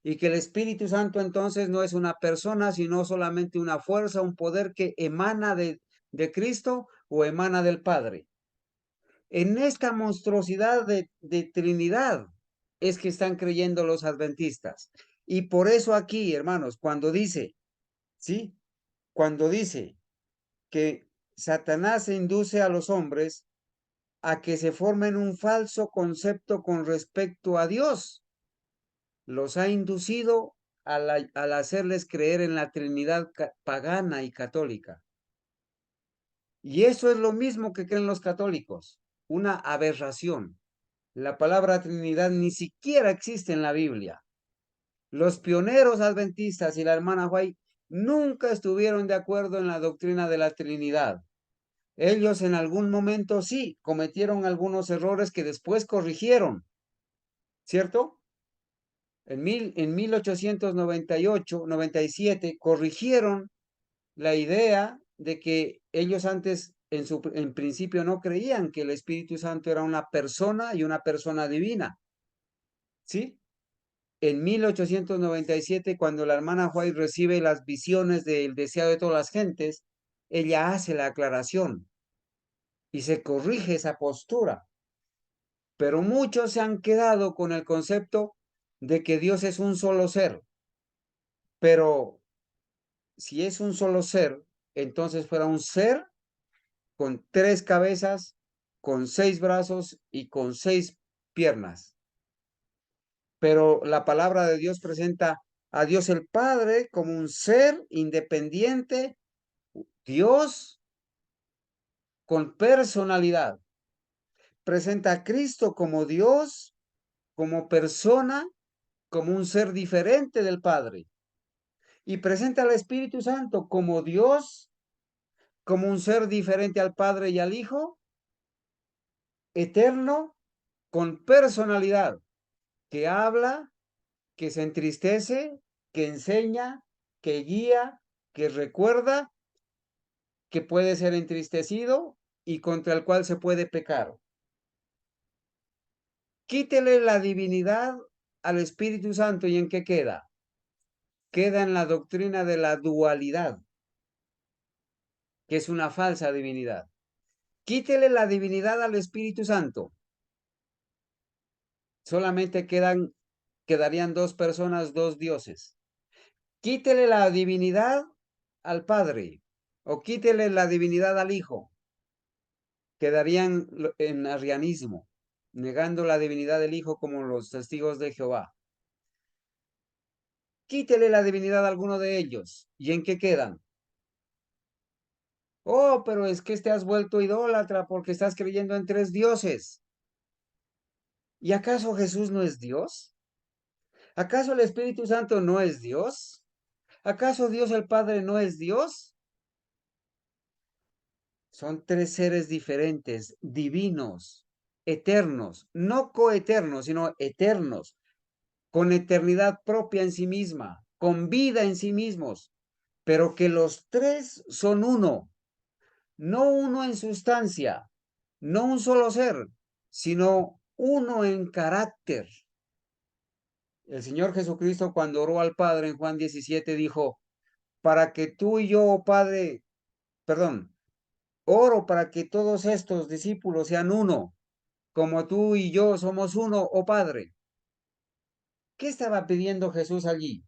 Y que el Espíritu Santo entonces no es una persona, sino solamente una fuerza, un poder que emana de Cristo o emana del Padre. En esta monstruosidad de Trinidad es que están creyendo los adventistas. Y por eso aquí, hermanos, cuando dice, ¿sí? Cuando dice que Satanás induce a los hombres a que se formen un falso concepto con respecto a Dios, los ha inducido al hacerles creer en la Trinidad pagana y católica. Y eso es lo mismo que creen los católicos, una aberración. La palabra Trinidad ni siquiera existe en la Biblia. Los pioneros adventistas y la hermana White nunca estuvieron de acuerdo en la doctrina de la Trinidad. Ellos en algún momento sí cometieron algunos errores que después corrigieron, ¿cierto? En 1898, 97, corrigieron la idea de que ellos antes, en principio, no creían que el Espíritu Santo era una persona y una persona divina. ¿Sí? En 1897, cuando la hermana White recibe las visiones del deseado de todas las gentes, ella hace la aclaración y se corrige esa postura. Pero muchos se han quedado con el concepto de que Dios es un solo ser. Pero si es un solo ser, entonces fuera un ser con 3 cabezas, con 6 brazos y con 6 piernas. Pero la palabra de Dios presenta a Dios el Padre como un ser independiente, Dios con personalidad. Presenta a Cristo como Dios, como persona, como un ser diferente del Padre. Y presenta al Espíritu Santo como Dios, como un ser diferente al Padre y al Hijo, eterno, con personalidad, que habla, que se entristece, que enseña, que guía, que recuerda, que puede ser entristecido y contra el cual se puede pecar. Quítele la divinidad al Espíritu Santo y ¿en qué queda? Queda en la doctrina de la dualidad, que es una falsa divinidad. Quítele la divinidad al Espíritu Santo. Solamente quedarían 2 personas, 2 dioses. Quítele la divinidad al Padre o quítele la divinidad al Hijo. Quedarían en arrianismo, negando la divinidad del Hijo como los testigos de Jehová. Quítele la divinidad a alguno de ellos. ¿Y en qué quedan? Oh, pero es que te has vuelto idólatra porque estás creyendo en 3 dioses. ¿Y acaso Jesús no es Dios? ¿Acaso el Espíritu Santo no es Dios? ¿Acaso Dios el Padre no es Dios? Son 3 seres diferentes, divinos, eternos, no coeternos, sino eternos, con eternidad propia en sí misma, con vida en sí mismos, pero que los 3 son uno, no uno en sustancia, no un solo ser, sino uno en carácter. El Señor Jesucristo cuando oró al Padre en Juan 17 dijo, para que tú y yo, oh Padre, perdón, oro para que todos estos discípulos sean uno, como tú y yo somos uno, oh Padre. ¿Qué estaba pidiendo Jesús allí?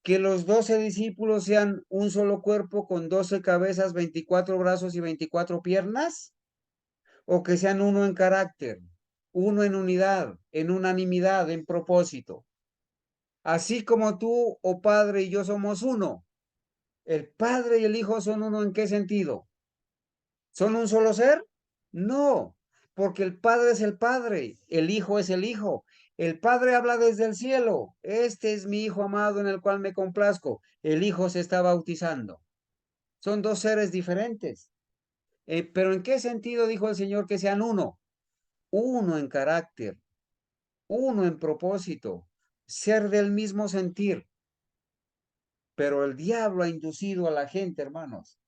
Que los 12 discípulos sean un solo cuerpo con 12 cabezas, 24 brazos y 24 piernas, o que sean uno en carácter, uno en unidad, en unanimidad, en propósito. Así como tú, oh Padre, y yo somos uno. ¿El Padre y el Hijo son uno en qué sentido? ¿Son un solo ser? No, porque el Padre es el Padre, el Hijo es el Hijo. El Padre habla desde el cielo. Este es mi Hijo amado en el cual me complazco. El Hijo se está bautizando. Son 2 seres diferentes. Pero ¿en qué sentido dijo el Señor que sean uno? Uno en carácter, uno en propósito, ser del mismo sentir. Pero el diablo ha inducido a la gente, hermanos,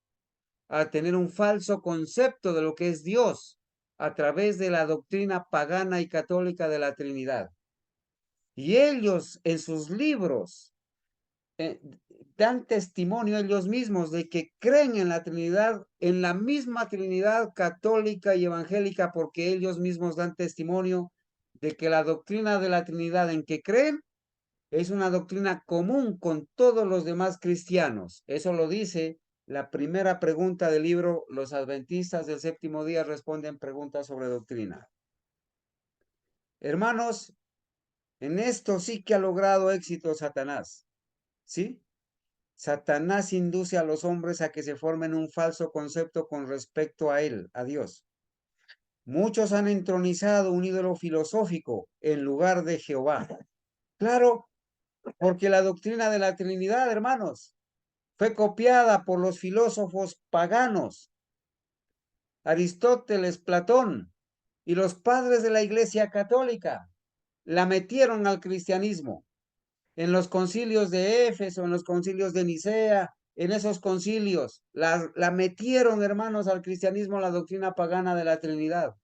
a tener un falso concepto de lo que es Dios a través de la doctrina pagana y católica de la Trinidad. Y ellos en sus libros dan testimonio ellos mismos de que creen en la Trinidad, en la misma Trinidad católica y evangélica, porque ellos mismos dan testimonio de que la doctrina de la Trinidad en que creen es una doctrina común con todos los demás cristianos. Eso lo dice la primera pregunta del libro, Los Adventistas del Séptimo Día responden preguntas sobre doctrina. Hermanos, en esto sí que ha logrado éxito Satanás, ¿sí? Satanás induce a los hombres a que se formen un falso concepto con respecto a él, a Dios. Muchos han entronizado un ídolo filosófico en lugar de Jehová. Claro, porque la doctrina de la Trinidad, hermanos, fue copiada por los filósofos paganos, Aristóteles, Platón y los padres de la Iglesia Católica. La metieron al cristianismo. En los concilios de Éfeso, en los concilios de Nicea, en esos concilios, la metieron, hermanos, al cristianismo la doctrina pagana de la Trinidad,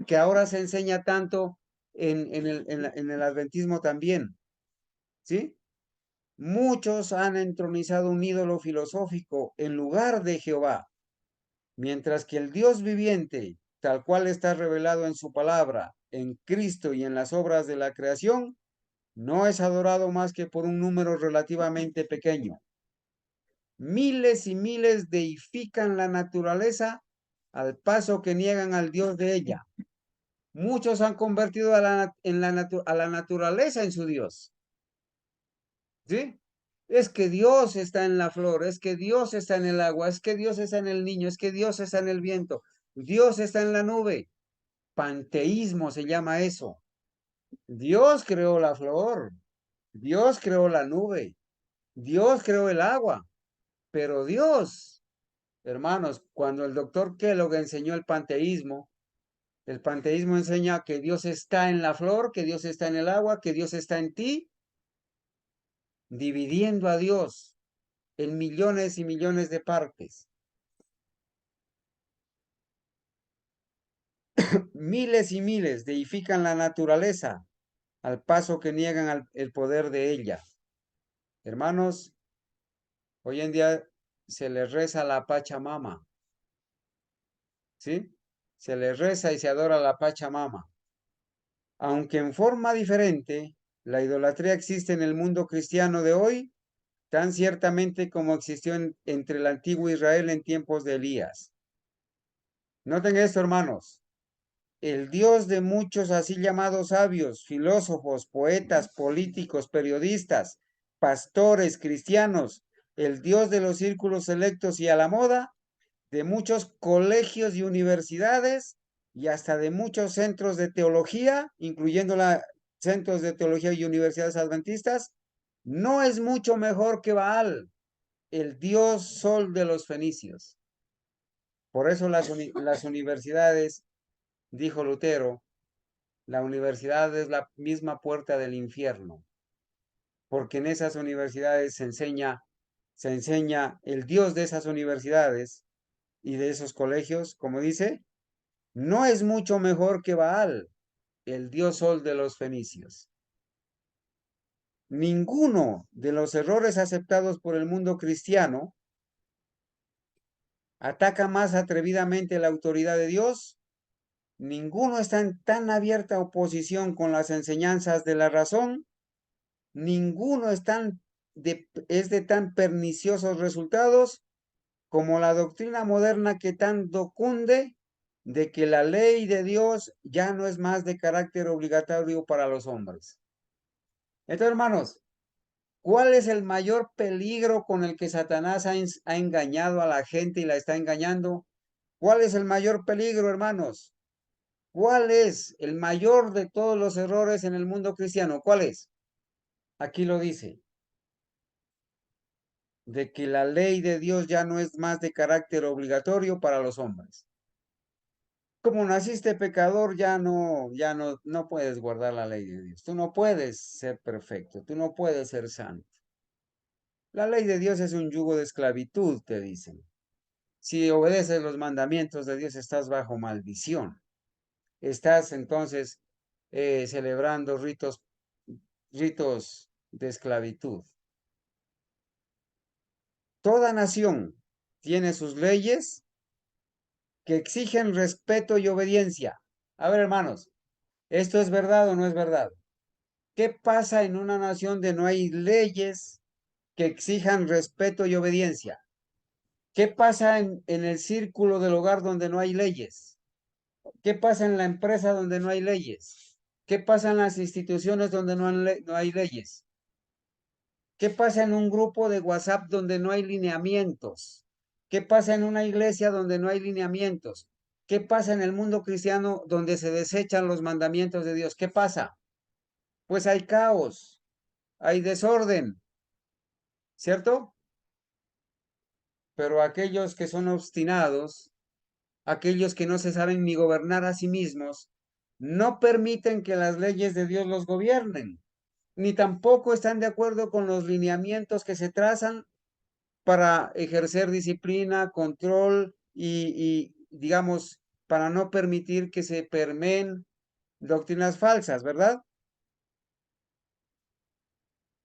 que ahora se enseña tanto en el adventismo también, ¿sí? Muchos han entronizado un ídolo filosófico en lugar de Jehová, mientras que el Dios viviente, tal cual está revelado en su palabra, en Cristo y en las obras de la creación, no es adorado más que por un número relativamente pequeño. Miles y miles deifican la naturaleza al paso que niegan al Dios de ella. Muchos han convertido a la naturaleza en su Dios. ¿Sí? Es que Dios está en la flor, es que Dios está en el agua, es que Dios está en el niño, es que Dios está en el viento, Dios está en la nube. Panteísmo se llama eso. Dios creó la flor, Dios creó la nube, Dios creó el agua, pero Dios, hermanos, cuando el doctor Kellogg enseñó el panteísmo enseña que Dios está en la flor, que Dios está en el agua, que Dios está en ti, dividiendo a Dios en millones y millones de partes. Miles y miles deifican la naturaleza al paso que niegan el poder de ella. Hermanos, hoy en día se les reza a la Pachamama, ¿sí? Se les reza y se adora a la Pachamama. Aunque en forma diferente, la idolatría existe en el mundo cristiano de hoy, tan ciertamente como existió entre el antiguo Israel en tiempos de Elías. Noten esto, hermanos. El Dios de muchos así llamados sabios, filósofos, poetas, políticos, periodistas, pastores, cristianos, el Dios de los círculos selectos y a la moda, de muchos colegios y universidades y hasta de muchos centros de teología, incluyendo centros de teología y universidades adventistas, no es mucho mejor que Baal, el Dios Sol de los fenicios. Por eso las universidades, dijo Lutero, la universidad es la misma puerta del infierno, porque en esas universidades se enseña el Dios de esas universidades y de esos colegios, como dice, no es mucho mejor que Baal, el dios sol de los fenicios. Ninguno de los errores aceptados por el mundo cristiano ataca más atrevidamente la autoridad de Dios. Ninguno está en tan abierta oposición con las enseñanzas de la razón. Ninguno es de tan perniciosos resultados como la doctrina moderna que tanto cunde de que la ley de Dios ya no es más de carácter obligatorio para los hombres. Entonces, hermanos, ¿cuál es el mayor peligro con el que Satanás ha engañado a la gente y la está engañando? ¿Cuál es el mayor peligro, hermanos? ¿Cuál es el mayor de todos los errores en el mundo cristiano? ¿Cuál es? Aquí lo dice. De que la ley de Dios ya no es más de carácter obligatorio para los hombres. Como naciste pecador, no puedes guardar la ley de Dios. Tú no puedes ser perfecto, tú no puedes ser santo. La ley de Dios es un yugo de esclavitud, te dicen. Si obedeces los mandamientos de Dios, estás bajo maldición. Estás entonces celebrando ritos de esclavitud. Toda nación tiene sus leyes que exigen respeto y obediencia. A ver, hermanos, ¿esto es verdad o no es verdad? ¿Qué pasa en una nación donde no hay leyes que exijan respeto y obediencia? ¿Qué pasa en el círculo del hogar donde no hay leyes? ¿Qué pasa en la empresa donde no hay leyes? ¿Qué pasa en las instituciones donde no hay leyes? ¿Qué pasa en un grupo de WhatsApp donde no hay lineamientos? ¿Qué pasa en una iglesia donde no hay lineamientos? ¿Qué pasa en el mundo cristiano donde se desechan los mandamientos de Dios? ¿Qué pasa? Pues hay caos, hay desorden, ¿cierto? Pero aquellos que son obstinados, aquellos que no se saben ni gobernar a sí mismos, no permiten que las leyes de Dios los gobiernen, ni tampoco están de acuerdo con los lineamientos que se trazan para ejercer disciplina, control digamos, para no permitir que se permeen doctrinas falsas, ¿verdad?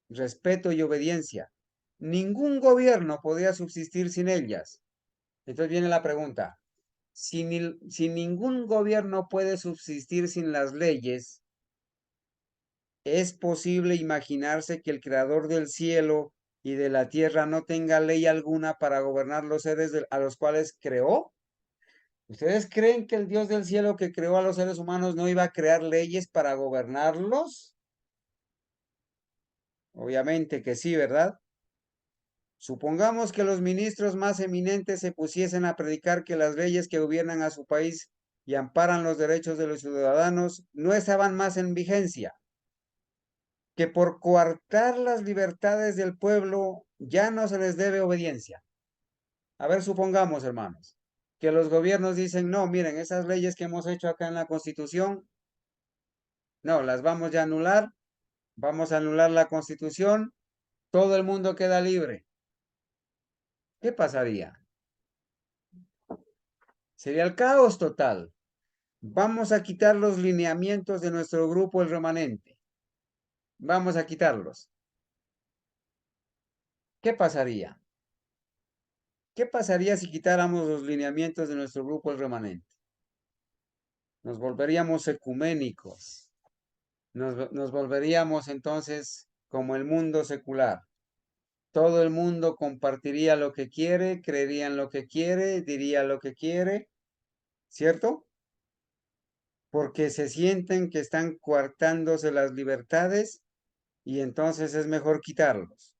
Respeto y obediencia. Ningún gobierno podría subsistir sin ellas. Entonces viene la pregunta. Si ningún gobierno puede subsistir sin las leyes, ¿es posible imaginarse que el creador del cielo y de la tierra no tenga ley alguna para gobernar los seres a los cuales creó? ¿Ustedes creen que el Dios del cielo que creó a los seres humanos no iba a crear leyes para gobernarlos? Obviamente que sí, ¿verdad? Supongamos que los ministros más eminentes se pusiesen a predicar que las leyes que gobiernan a su país y amparan los derechos de los ciudadanos no estaban más en vigencia, que por coartar las libertades del pueblo ya no se les debe obediencia. A ver, supongamos, hermanos, que los gobiernos dicen, no, miren, esas leyes que hemos hecho acá en la Constitución, no, las vamos ya a anular, vamos a anular la Constitución, todo el mundo queda libre. ¿Qué pasaría? Sería el caos total. Vamos a quitar los lineamientos de nuestro grupo, el remanente. Vamos a quitarlos. ¿Qué pasaría? ¿Qué pasaría si quitáramos los lineamientos de nuestro grupo, el remanente? Nos volveríamos ecuménicos. Nos volveríamos entonces como el mundo secular. Todo el mundo compartiría lo que quiere, creería en lo que quiere, diría lo que quiere, ¿cierto? Porque se sienten que están coartándose las libertades y entonces es mejor quitarlos.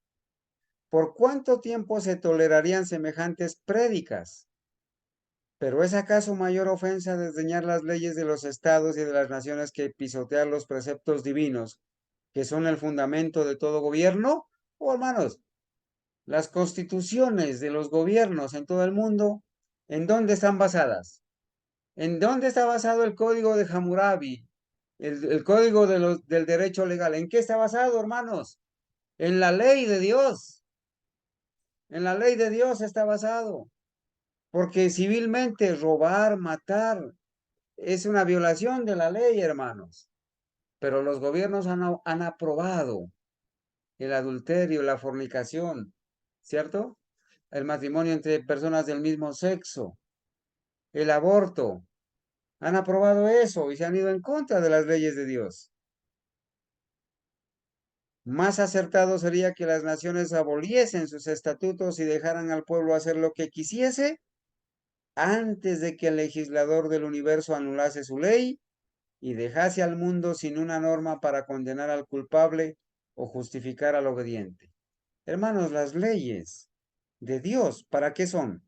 ¿Por cuánto tiempo se tolerarían semejantes prédicas? ¿Pero es acaso mayor ofensa desdeñar las leyes de los estados y de las naciones que pisotear los preceptos divinos, que son el fundamento de todo gobierno? Oh, hermanos, las constituciones de los gobiernos en todo el mundo, ¿en dónde están basadas? ¿En dónde está basado el código de Hammurabi? El código del derecho legal. ¿En qué está basado, hermanos? En la ley de Dios. En la ley de Dios está basado. Porque civilmente robar, matar, es una violación de la ley, hermanos. Pero los gobiernos han aprobado el adulterio, la fornicación, ¿cierto? El matrimonio entre personas del mismo sexo, el aborto. Han aprobado eso y se han ido en contra de las leyes de Dios. Más acertado sería que las naciones aboliesen sus estatutos y dejaran al pueblo hacer lo que quisiese antes de que el legislador del universo anulase su ley y dejase al mundo sin una norma para condenar al culpable o justificar al obediente. Hermanos, las leyes de Dios, ¿para qué son?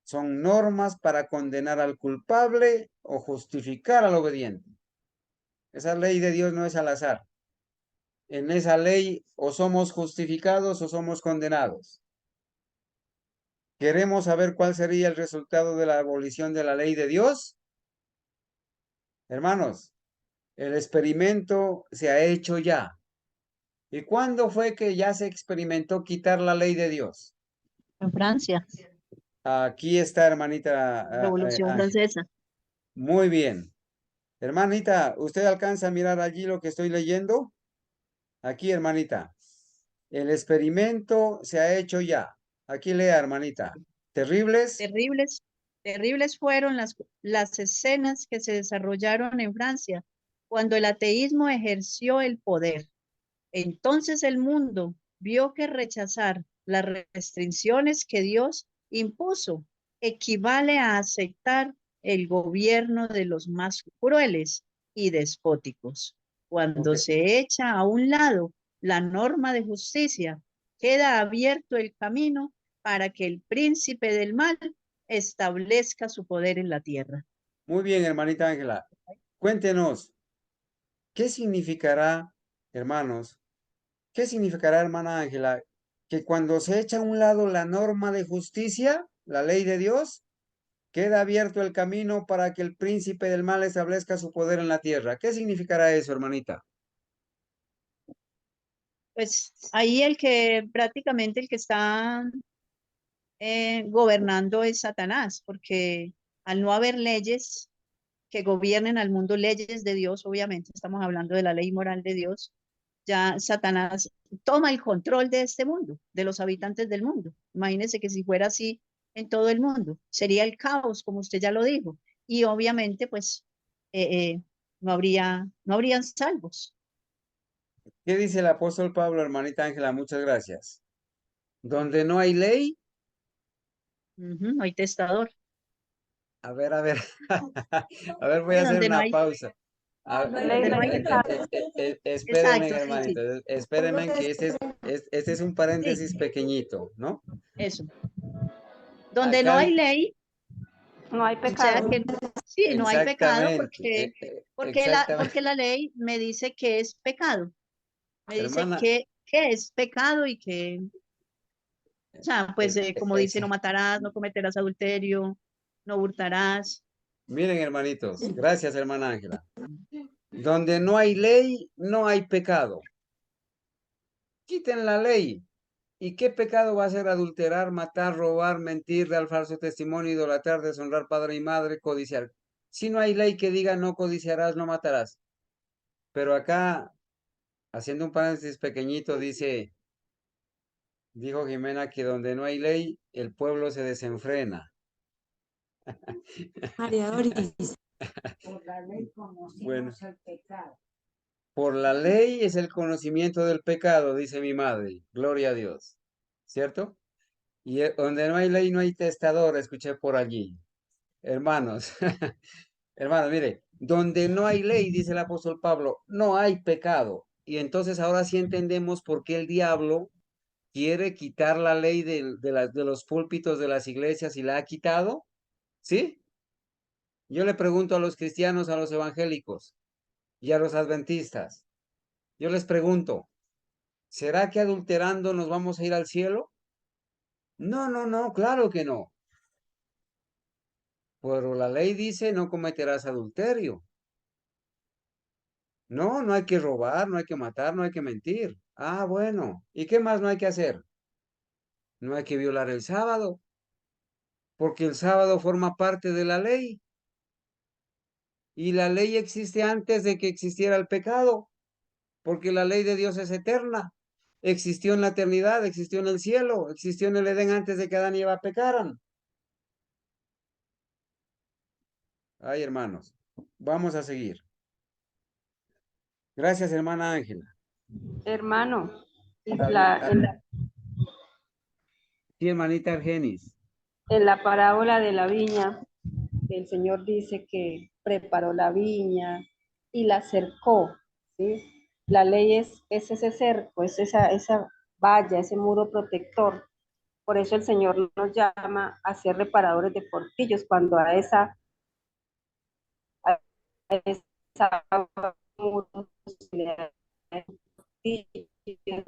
Son normas para condenar al culpable o justificar al obediente. Esa ley de Dios no es al azar. En esa ley o somos justificados o somos condenados. ¿Queremos saber cuál sería el resultado de la abolición de la ley de Dios? Hermanos, el experimento se ha hecho ya. ¿Y cuándo fue que ya se experimentó quitar la ley de Dios? En Francia, Aquí está, hermanita Revolución Ángel. Francesa. Muy bien. Hermanita, ¿usted alcanza a mirar allí lo que estoy leyendo? Aquí, hermanita. El experimento se ha hecho ya. Aquí lea, hermanita. Terribles. Terribles, terribles fueron las escenas que se desarrollaron en Francia cuando el ateísmo ejerció el poder. Entonces el mundo vio que rechazar las restricciones que Dios impuso equivale a aceptar el gobierno de los más crueles y despóticos. Cuando Ok. se echa a un lado la norma de justicia, queda abierto el camino para que el príncipe del mal establezca su poder en la tierra. Muy bien, hermanita Ángela. Cuéntenos, ¿qué significará, hermanos? ¿Qué significará, hermana Ángela, que cuando se echa a un lado la norma de justicia, la ley de Dios, queda abierto el camino para que el príncipe del mal establezca su poder en la tierra? ¿Qué significará eso, hermanita? Pues ahí prácticamente el que está gobernando es Satanás, porque al no haber leyes que gobiernen al mundo, leyes de Dios, obviamente estamos hablando de la ley moral de Dios, ya Satanás toma el control de este mundo, de los habitantes del mundo. Imagínense que si fuera así en todo el mundo, sería el caos, como usted ya lo dijo, y obviamente pues no habrían salvos. ¿Qué dice el apóstol Pablo, hermanita Ángela? Muchas gracias. Donde no hay ley, Ujú, no hay testador. a ver, a ver, a ver, voy a hacer Donde no una hay, pausa. donde no hay pecado. Espérenme, Exacto, sí, sí. hermanito, espérenme que este es un Sí, paréntesis pequeñito, ¿no? eso. Donde no Acá, hay ley, No hay o sea pecado. que sí, no hay pecado exactamente, porque exactamente. la ley me dice que es pecado. Me dice Hermana, que es pecado y que, o sea, pues como dice, no exacto. matarás, no cometerás adulterio, no hurtarás. Miren, hermanitos, gracias, hermana Ángela. Donde no hay ley, no hay pecado. Quiten la ley. ¿Y qué pecado va a ser adulterar, matar, robar, mentir, dar falso testimonio, idolatrar, deshonrar padre y madre, codiciar? Si no hay ley que diga no codiciarás, no matarás. Pero acá, haciendo un paréntesis pequeñito, dijo Jimena que donde no hay ley, el pueblo se desenfrena. María Doris. Por la ley Bueno, conocimos el pecado. por la ley es el conocimiento del pecado, dice mi madre. Gloria a Dios. ¿Cierto? Y donde no hay ley, no hay testador, escuché por allí. Hermanos, hermanos, mire, donde no hay ley, dice el apóstol Pablo, no hay pecado. Y entonces ahora sí entendemos por qué el diablo quiere quitar la ley de los púlpitos de las iglesias y la ha quitado. ¿Sí? Yo le pregunto a los cristianos, a los evangélicos y a los adventistas, yo les pregunto, ¿será que adulterando nos vamos a ir al cielo? No, no, no, claro que no. Pero la ley dice no cometerás adulterio. No, no hay que robar, no hay que matar, no hay que mentir. Ah, bueno. ¿Y qué más no hay que hacer? No hay que violar el sábado, porque el sábado forma parte de la ley. Y la ley existe antes de que existiera el pecado, porque la ley de Dios es eterna. Existió en la eternidad, existió en el cielo, existió en el Edén antes de que Adán y Eva pecaran. Ay, hermanos, vamos a seguir. Gracias, hermana Ángela. Hermano, y Ah, sí, hermanita Argenis. en la parábola de la viña, el Señor dice que preparó la viña y la cercó, ¿sí? La ley es ese cerco, es esa valla, ese muro protector. Por eso el Señor nos llama a ser reparadores de portillos, cuando a esa muro se le da portillos,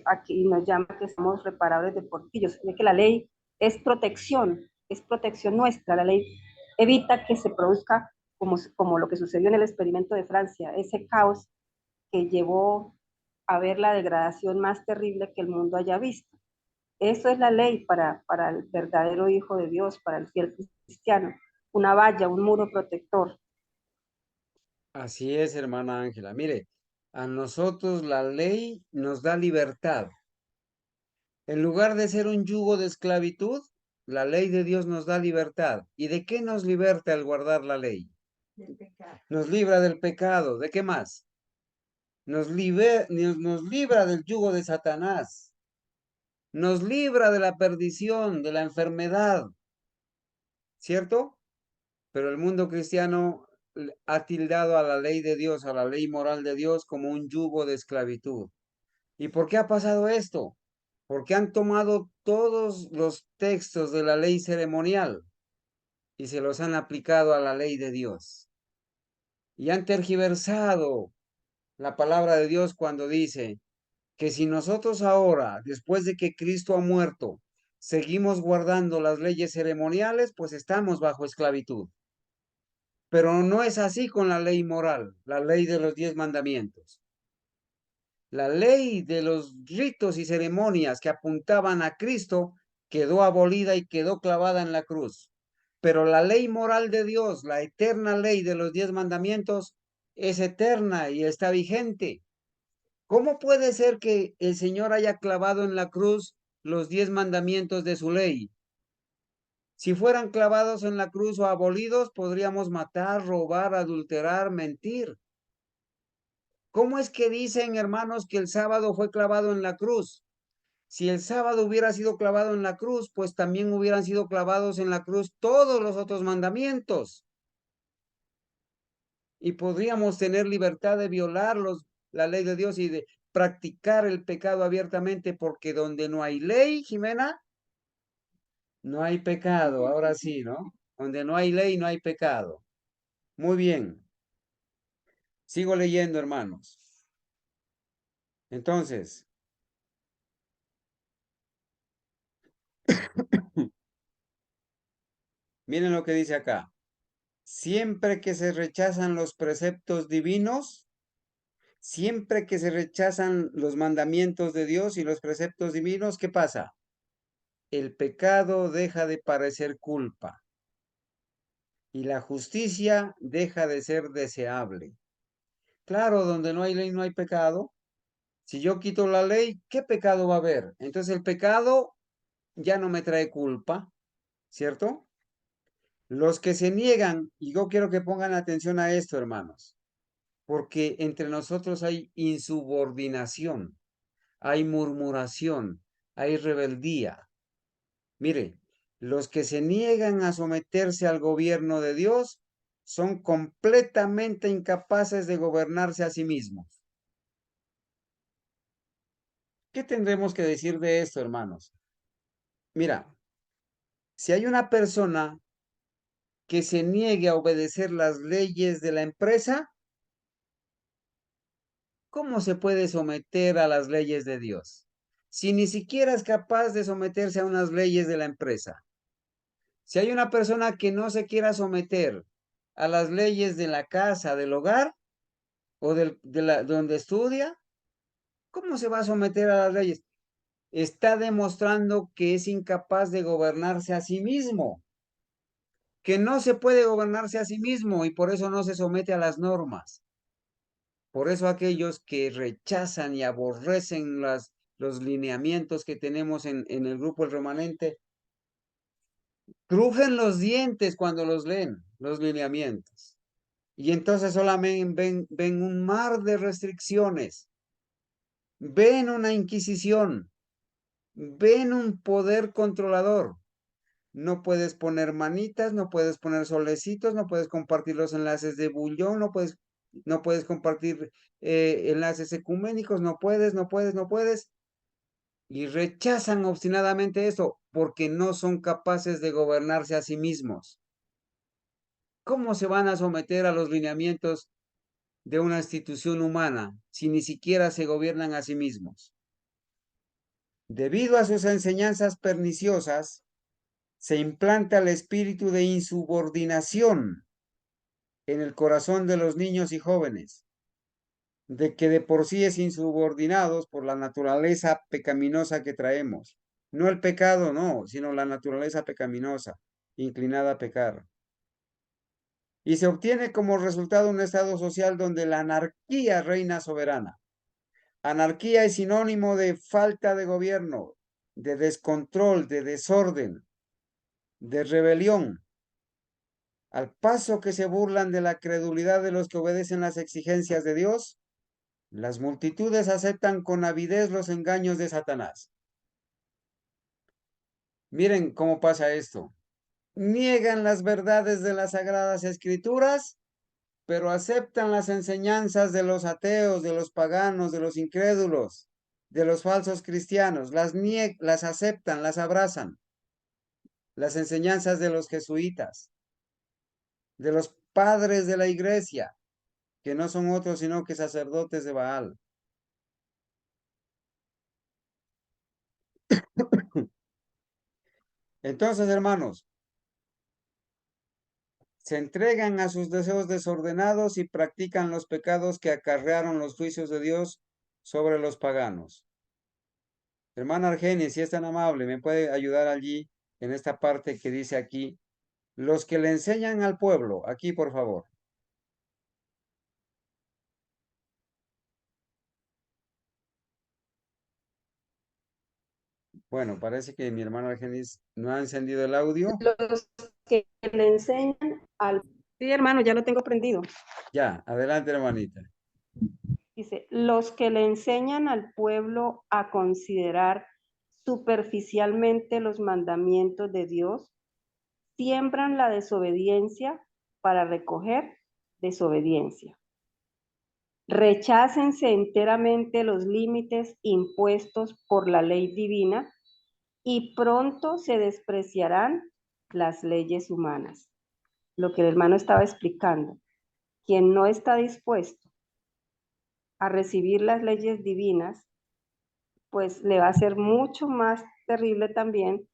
aquí nos llama que somos reparadores de portillos, es que la ley es protección nuestra, la ley evita que se produzca como lo que sucedió en el experimento de Francia, ese caos que llevó a ver la degradación más terrible que el mundo haya visto. Eso es la ley para el verdadero Hijo de Dios, para el fiel cristiano, una valla, un muro protector. Así es, hermana Ángela. Mire, a nosotros la ley nos da libertad. En lugar de ser un yugo de esclavitud, la ley de Dios nos da libertad. ¿Y de qué nos liberta el guardar la ley? Del pecado. Nos libra del pecado. ¿De qué más? Nos libra del yugo de Satanás. Nos libra de la perdición, de la enfermedad. ¿Cierto? Pero el mundo cristiano ha tildado a la ley de Dios, a la ley moral de Dios, como un yugo de esclavitud. ¿Y por qué ha pasado esto? Porque han tomado todos los textos de la ley ceremonial y se los han aplicado a la ley de Dios. Y han tergiversado la palabra de Dios cuando dice que si nosotros ahora, después de que Cristo ha muerto, seguimos guardando las leyes ceremoniales, pues estamos bajo esclavitud. Pero no es así con la ley moral, la ley de los 10 mandamientos. La ley de los ritos y ceremonias que apuntaban a Cristo quedó abolida y quedó clavada en la cruz. Pero la ley moral de Dios, la eterna ley de los 10 mandamientos, es eterna y está vigente. ¿Cómo puede ser que el Señor haya clavado en la cruz los 10 mandamientos de su ley? Si fueran clavados en la cruz o abolidos, podríamos matar, robar, adulterar, mentir. ¿Cómo es que dicen, hermanos, que el sábado fue clavado en la cruz? Si el sábado hubiera sido clavado en la cruz, pues también hubieran sido clavados en la cruz todos los otros mandamientos. Y podríamos tener libertad de violar la ley de Dios y de practicar el pecado abiertamente, porque donde no hay ley, Jimena, no hay pecado. Ahora sí, ¿no? Donde no hay ley, no hay pecado. Muy bien. Sigo leyendo, hermanos. Entonces, miren lo que dice acá. Siempre que se rechazan los preceptos divinos, siempre que se rechazan los mandamientos de Dios y los preceptos divinos, ¿qué pasa? El pecado deja de parecer culpa y la justicia deja de ser deseable. Claro, donde no hay ley no hay pecado. Si yo quito la ley, ¿qué pecado va a haber? Entonces el pecado ya no me trae culpa, ¿cierto? Los que se niegan, y yo quiero que pongan atención a esto, hermanos, porque entre nosotros hay insubordinación, hay murmuración, hay rebeldía. Mire, los que se niegan a someterse al gobierno de Dios son completamente incapaces de gobernarse a sí mismos. ¿Qué tendremos que decir de esto, hermanos? Mira, si hay una persona que se niegue a obedecer las leyes de la empresa, ¿cómo se puede someter a las leyes de Dios? Si ni siquiera es capaz de someterse a unas leyes de la empresa. Si hay una persona que no se quiera someter a las leyes de la casa, del hogar o donde estudia, ¿cómo se va a someter a las leyes? Está demostrando que es incapaz de gobernarse a sí mismo, que no se puede gobernarse a sí mismo y por eso no se somete a las normas. Por eso aquellos que rechazan y aborrecen los lineamientos que tenemos en el grupo El Remanente, crujen los dientes cuando los leen, los lineamientos. Y entonces solamente ven un mar de restricciones, ven una inquisición, ven un poder controlador. No puedes poner manitas, no puedes poner solecitos, no puedes compartir los enlaces de bullón, no puedes compartir enlaces ecuménicos, no puedes. Y rechazan obstinadamente eso porque no son capaces de gobernarse a sí mismos. ¿Cómo se van a someter a los lineamientos de una institución humana si ni siquiera se gobiernan a sí mismos? Debido a sus enseñanzas perniciosas, se implanta el espíritu de insubordinación en el corazón de los niños y jóvenes, de que de por sí es insubordinados por la naturaleza pecaminosa que traemos. No el pecado, no, sino la naturaleza pecaminosa, inclinada a pecar. Y se obtiene como resultado un estado social donde la anarquía reina soberana. Anarquía es sinónimo de falta de gobierno, de descontrol, de desorden, de rebelión. Al paso que se burlan de la credulidad de los que obedecen las exigencias de Dios, las multitudes aceptan con avidez los engaños de Satanás. Miren cómo pasa esto. Niegan las verdades de las Sagradas Escrituras, pero aceptan las enseñanzas de los ateos, de los paganos, de los incrédulos, de los falsos cristianos. Las aceptan, las abrazan. Las enseñanzas de los jesuitas, de los padres de la iglesia, que no son otros sino que sacerdotes de Baal. Entonces, hermanos, se entregan a sus deseos desordenados y practican los pecados que acarrearon los juicios de Dios sobre los paganos. Hermana Argenis, si es tan amable, me puede ayudar allí en esta parte que dice aquí, los que le enseñan al pueblo, aquí por favor. Bueno, parece que mi hermana Argenis no ha encendido el audio. Los que le enseñan al... Sí, hermano, ya lo tengo prendido. Ya, adelante, hermanita. Dice, los que le enseñan al pueblo a considerar superficialmente los mandamientos de Dios, siembran la desobediencia para recoger desobediencia. Rechácense enteramente los límites impuestos por la ley divina y pronto se despreciarán las leyes humanas. Lo que el hermano estaba explicando. Quien no está dispuesto a recibir las leyes divinas, pues le va a ser mucho más terrible también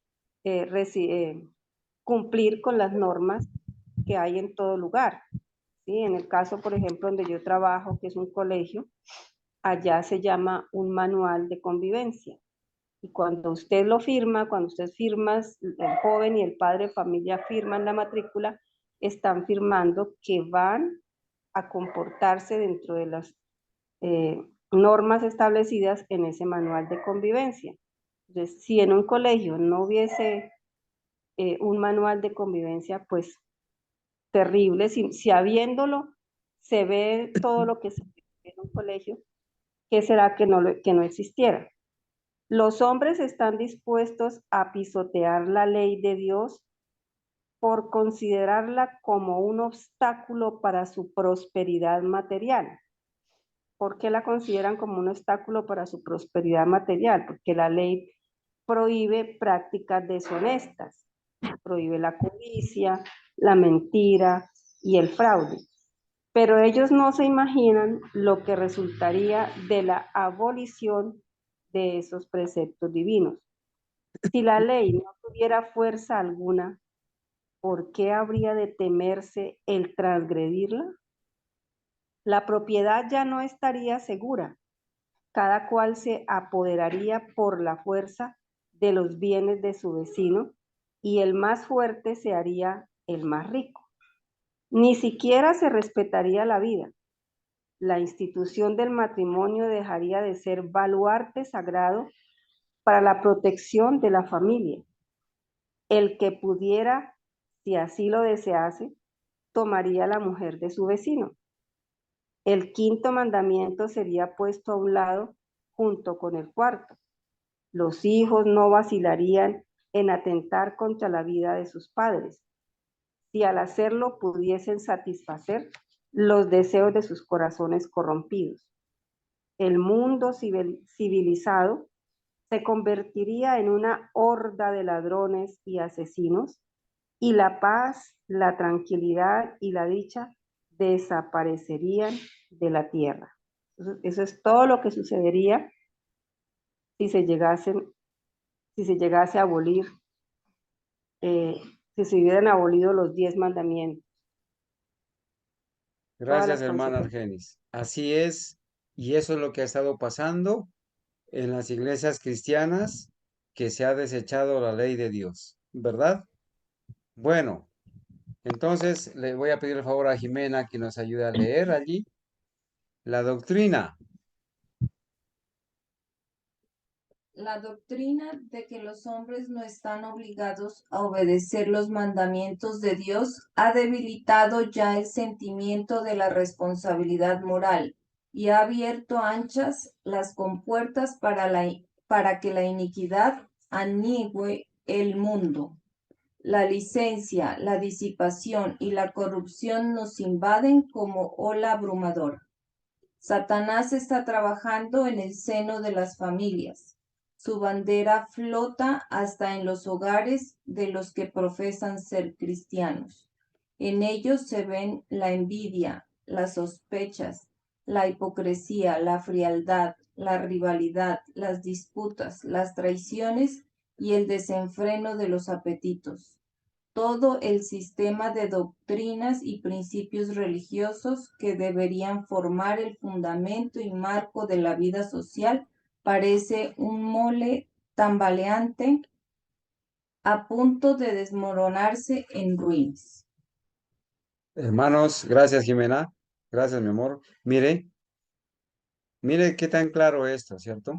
cumplir con las normas que hay en todo lugar. ¿Sí? En el caso, por ejemplo, donde yo trabajo, que es un colegio, allá se llama un manual de convivencia. Y cuando usted lo firma, cuando usted firma, el joven y el padre de familia firman la matrícula, están firmando que van a comportarse dentro de las normas establecidas en ese manual de convivencia. Entonces, si en un colegio no hubiese un manual de convivencia, pues terrible, si habiéndolo se ve todo lo que se ve en un colegio, ¿qué será que no existiera? Los hombres están dispuestos a pisotear la ley de Dios por considerarla como un obstáculo para su prosperidad material. ¿Por qué la consideran como un obstáculo para su prosperidad material? Porque la ley prohíbe prácticas deshonestas, prohíbe la codicia, la mentira y el fraude. Pero ellos no se imaginan lo que resultaría de la abolición de esos preceptos divinos. Si la ley no tuviera fuerza alguna, ¿por qué habría de temerse el transgredirla? La propiedad ya no estaría segura. Cada cual se apoderaría por la fuerza de los bienes de su vecino y el más fuerte se haría el más rico. Ni siquiera se respetaría la vida. La institución del matrimonio dejaría de ser baluarte sagrado para la protección de la familia. El que pudiera, si así lo desease, tomaría la mujer de su vecino. El quinto mandamiento sería puesto a un lado junto con el cuarto. Los hijos no vacilarían en atentar contra la vida de sus padres, si al hacerlo pudiesen satisfacer los deseos de sus corazones corrompidos. El mundo civilizado se convertiría en una horda de ladrones y asesinos, y la paz, la tranquilidad y la dicha desaparecerían de la tierra. Eso es todo lo que sucedería si se llegase a abolir, si se hubieran abolido los 10 mandamientos. Gracias, hermana Argenis. Así es, y eso es lo que ha estado pasando en las iglesias cristianas, que se ha desechado la ley de Dios, ¿verdad? Bueno, entonces le voy a pedir el favor a Jimena que nos ayude a leer allí la doctrina. La doctrina de que los hombres no están obligados a obedecer los mandamientos de Dios ha debilitado ya el sentimiento de la responsabilidad moral y ha abierto anchas las compuertas para que la iniquidad anigüe el mundo. La licencia, la disipación y la corrupción nos invaden como ola abrumadora. Satanás está trabajando en el seno de las familias. Su bandera flota hasta en los hogares de los que profesan ser cristianos. En ellos se ven la envidia, las sospechas, la hipocresía, la frialdad, la rivalidad, las disputas, las traiciones y el desenfreno de los apetitos. Todo el sistema de doctrinas y principios religiosos que deberían formar el fundamento y marco de la vida social parece un mole tambaleante a punto de desmoronarse en ruinas. Hermanos, gracias, Jimena. Gracias, mi amor. Mire qué tan claro esto, ¿cierto?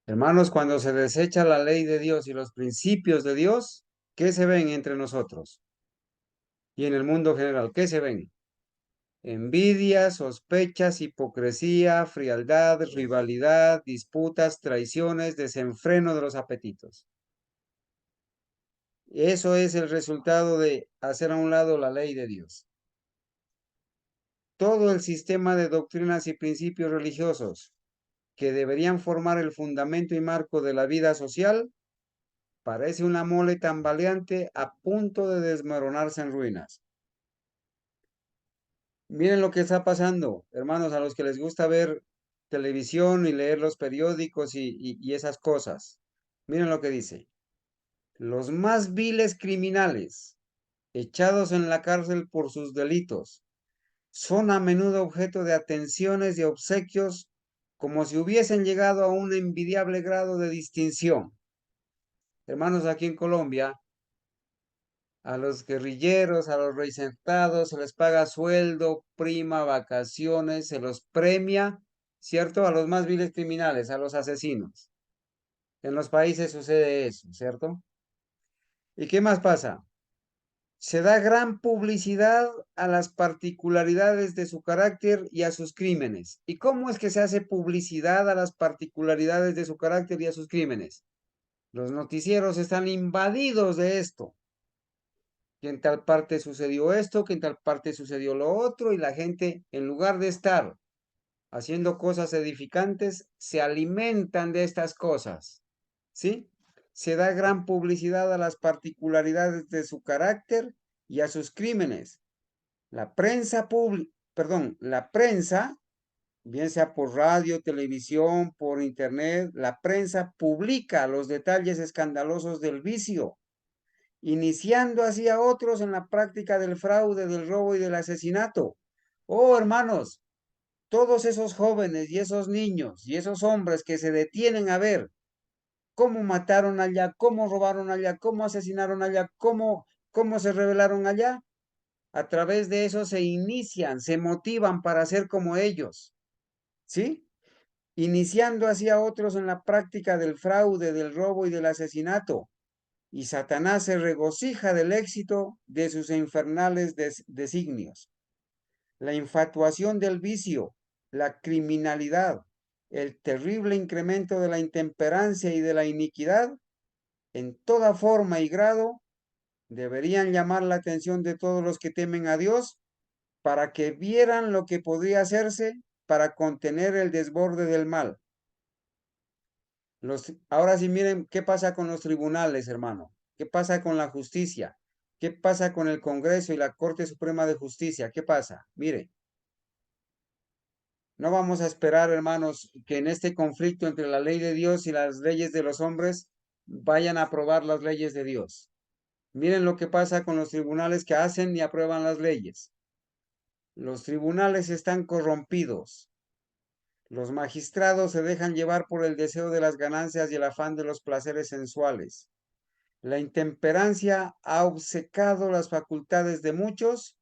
Hermanos, cuando se desecha la ley de Dios y los principios de Dios, ¿qué se ven entre nosotros? Y en el mundo general, ¿qué se ven? envidia, sospechas, hipocresía, frialdad, rivalidad, disputas, traiciones, desenfreno de los apetitos. Eso es el resultado de hacer a un lado la ley de Dios. Todo el sistema de doctrinas y principios religiosos que deberían formar el fundamento y marco de la vida social, parece una mole tambaleante a punto de desmoronarse en ruinas. Miren lo que está pasando, hermanos, a los que les gusta ver televisión y leer los periódicos y esas cosas. Miren lo que dice. Los más viles criminales, echados en la cárcel por sus delitos, son a menudo objeto de atenciones y obsequios como si hubiesen llegado a un envidiable grado de distinción. Hermanos, aquí en Colombia, a los guerrilleros, a los reinsertados, se les paga sueldo, prima, vacaciones, se los premia, ¿cierto? A los más viles criminales, a los asesinos. En los países sucede eso, ¿cierto? ¿Y qué más pasa? Se da gran publicidad a las particularidades de su carácter y a sus crímenes. ¿Y cómo es que se hace publicidad a las particularidades de su carácter y a sus crímenes? Los noticieros están invadidos de esto. Que en tal parte sucedió esto, que en tal parte sucedió lo otro, y la gente, en lugar de estar haciendo cosas edificantes, se alimentan de estas cosas, ¿sí? Se da gran publicidad a las particularidades de su carácter y a sus crímenes. La prensa la prensa, bien sea por radio, televisión, por internet, la prensa publica los detalles escandalosos del vicio, iniciando así a otros en la práctica del fraude, del robo y del asesinato. Oh, hermanos, todos esos jóvenes y esos niños y esos hombres que se detienen a ver cómo mataron allá, cómo robaron allá, cómo asesinaron allá, cómo se rebelaron allá, a través de eso se inician, se motivan para ser como ellos, ¿sí? Iniciando así a otros en la práctica del fraude, del robo y del asesinato. Y Satanás se regocija del éxito de sus infernales designios. La infatuación del vicio, la criminalidad, el terrible incremento de la intemperancia y de la iniquidad, en toda forma y grado, deberían llamar la atención de todos los que temen a Dios para que vieran lo que podría hacerse para contener el desborde del mal. Ahora sí, miren qué pasa con los tribunales, hermano. ¿Qué pasa con la justicia? ¿Qué pasa con el Congreso y la Corte Suprema de Justicia? ¿Qué pasa? Mire, no vamos a esperar, hermanos, que en este conflicto entre la ley de Dios y las leyes de los hombres vayan a aprobar las leyes de Dios. Miren lo que pasa con los tribunales que hacen y aprueban las leyes. Los tribunales están corrompidos. Los magistrados se dejan llevar por el deseo de las ganancias y el afán de los placeres sensuales. La intemperancia ha obcecado las facultades de muchos,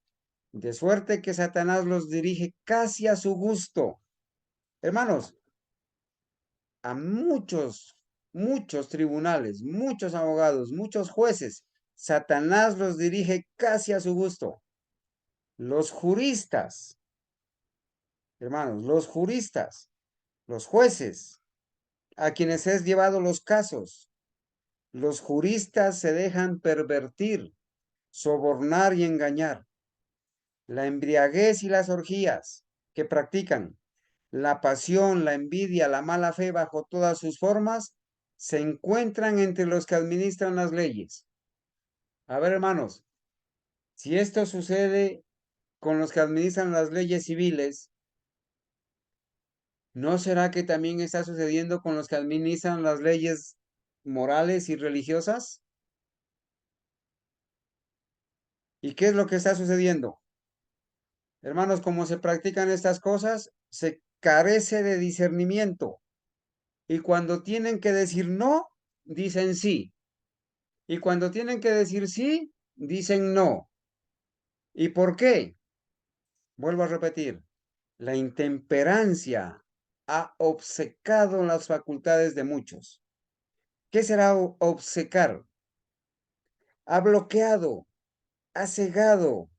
de suerte que Satanás los dirige casi a su gusto. Hermanos, a muchos tribunales, muchos abogados, muchos jueces, Satanás los dirige casi a su gusto. Los juristas, hermanos, los jueces, a quienes es llevado los casos, los juristas se dejan pervertir, sobornar y engañar. La embriaguez y las orgías que practican, la pasión, la envidia, la mala fe bajo todas sus formas, se encuentran entre los que administran las leyes. A ver, hermanos, si esto sucede con los que administran las leyes civiles, ¿no será que también está sucediendo con los que administran las leyes morales y religiosas? ¿Y qué es lo que está sucediendo? Hermanos, como se practican estas cosas, se carece de discernimiento. Y cuando tienen que decir no, dicen sí. Y cuando tienen que decir sí, dicen no. ¿Y por qué? Vuelvo a repetir, la intemperancia ha obcecado las facultades de muchos. ¿Qué será obcecar? Ha bloqueado, ha cegado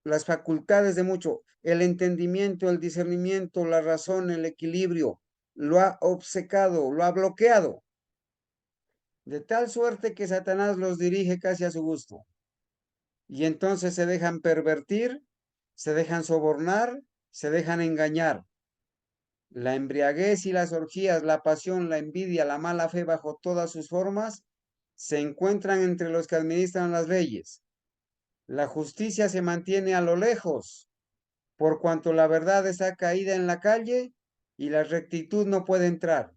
las facultades de mucho, el entendimiento, el discernimiento, la razón, el equilibrio, lo ha obcecado, lo ha bloqueado, de tal suerte que Satanás los dirige casi a su gusto. Y entonces se dejan pervertir, se dejan sobornar, se dejan engañar. La embriaguez y las orgías, la pasión, la envidia, la mala fe bajo todas sus formas, se encuentran entre los que administran las leyes. La justicia se mantiene a lo lejos, por cuanto la verdad está caída en la calle y la rectitud no puede entrar.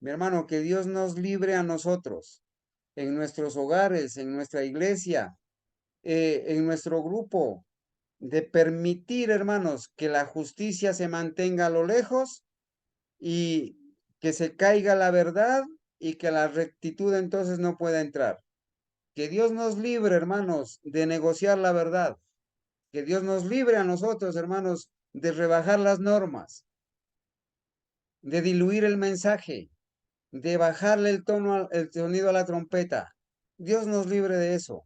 Mi hermano, que Dios nos libre a nosotros, en nuestros hogares, en nuestra iglesia, en nuestro grupo, de permitir, hermanos, que la justicia se mantenga a lo lejos y que se caiga la verdad y que la rectitud entonces no pueda entrar. Que Dios nos libre, hermanos, de negociar la verdad. Que Dios nos libre a nosotros, hermanos, de rebajar las normas, de diluir el mensaje, de bajarle el tono, el sonido a la trompeta. Dios nos libre de eso.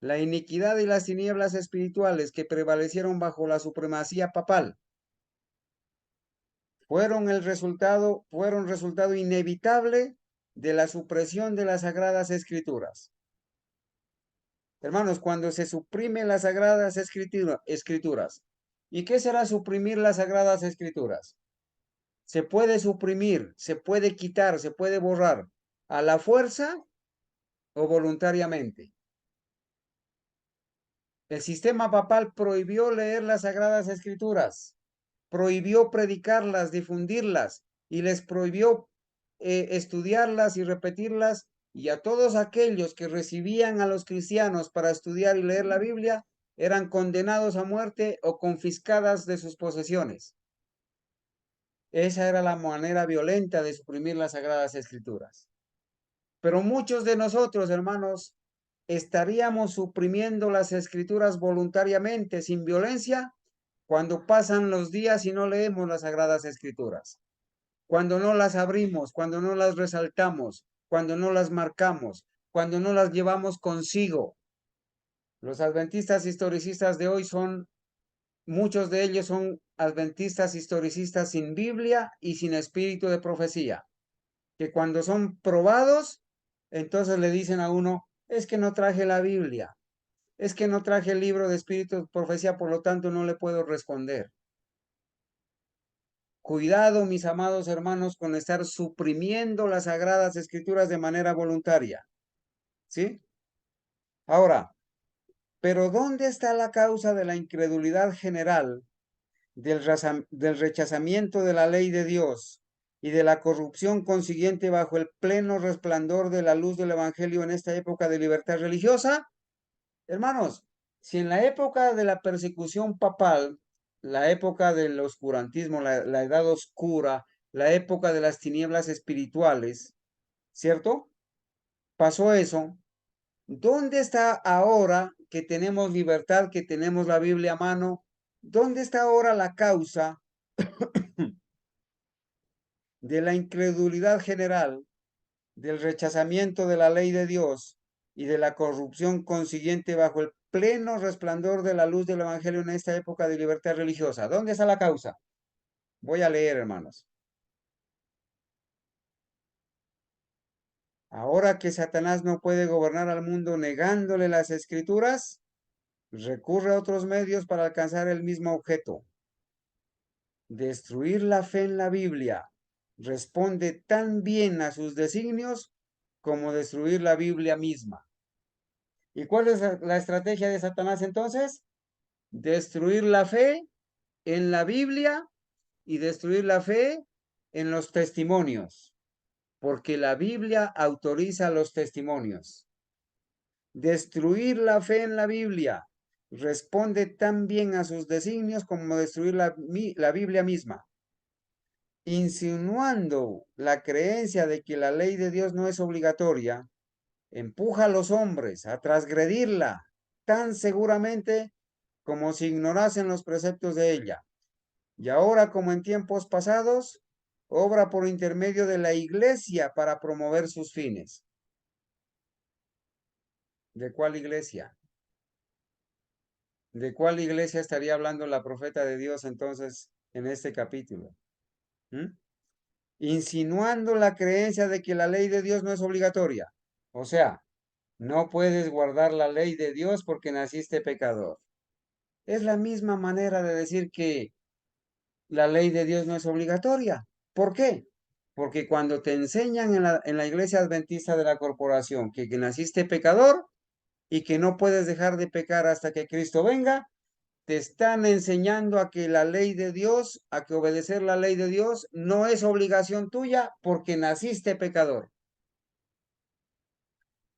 La iniquidad y las tinieblas espirituales que prevalecieron bajo la supremacía papal fueron resultado inevitable de la supresión de las Sagradas Escrituras. Hermanos, cuando se suprimen las Sagradas Escrituras, ¿y qué será suprimir las Sagradas Escrituras? Se puede suprimir, se puede quitar, se puede borrar a la fuerza o voluntariamente. El sistema papal prohibió leer las Sagradas Escrituras, prohibió predicarlas, difundirlas y les prohibió estudiarlas y repetirlas, y a todos aquellos que recibían a los cristianos para estudiar y leer la Biblia eran condenados a muerte o confiscadas de sus posesiones. Esa era la manera violenta de suprimir las Sagradas Escrituras. Pero muchos de nosotros, hermanos, estaríamos suprimiendo las Escrituras voluntariamente, sin violencia, cuando pasan los días y no leemos las Sagradas Escrituras, cuando no las abrimos, cuando no las resaltamos, cuando no las marcamos, cuando no las llevamos consigo. Los adventistas historicistas de hoy muchos de ellos son adventistas historicistas sin Biblia y sin espíritu de profecía, que cuando son probados, entonces le dicen a uno, es que no traje la Biblia, es que no traje el libro de espíritu de profecía, por lo tanto no le puedo responder. Cuidado, mis amados hermanos, con estar suprimiendo las Sagradas Escrituras de manera voluntaria. ¿Sí? Ahora, pero ¿dónde está la causa de la incredulidad general, del rechazamiento de la ley de Dios y de la corrupción consiguiente bajo el pleno resplandor de la luz del Evangelio en esta época de libertad religiosa? Hermanos, si en la época de la persecución papal, la época del oscurantismo, la edad oscura, la época de las tinieblas espirituales, ¿cierto? Pasó eso. ¿Dónde está ahora que tenemos libertad, que tenemos la Biblia a mano? ¿Dónde está ahora la causa de la incredulidad general, del rechazamiento de la ley de Dios y de la corrupción consiguiente bajo el pleno resplandor de la luz del Evangelio en esta época de libertad religiosa? ¿Dónde está la causa? Voy a leer, hermanos. Ahora que Satanás no puede gobernar al mundo negándole las escrituras, recurre a otros medios para alcanzar el mismo objeto. Destruir la fe en la Biblia responde tan bien a sus designios como destruir la Biblia misma. ¿Y cuál es la estrategia de Satanás entonces? Destruir la fe en la Biblia y destruir la fe en los testimonios, porque la Biblia autoriza los testimonios. Destruir la fe en la Biblia responde tan bien a sus designios como destruir la Biblia misma, insinuando la creencia de que la ley de Dios no es obligatoria, empuja a los hombres a transgredirla tan seguramente como si ignorasen los preceptos de ella. Y ahora, como en tiempos pasados, obra por intermedio de la iglesia para promover sus fines. ¿De cuál iglesia? ¿De cuál iglesia estaría hablando la profeta de Dios entonces en este capítulo? ¿Mm? Insinuando la creencia de que la ley de Dios no es obligatoria. O sea, no puedes guardar la ley de Dios porque naciste pecador. Es la misma manera de decir que la ley de Dios no es obligatoria. ¿Por qué? Porque cuando te enseñan en la iglesia adventista de la corporación que naciste pecador y que no puedes dejar de pecar hasta que Cristo venga, te están enseñando a que la ley de Dios, a que obedecer la ley de Dios no es obligación tuya porque naciste pecador.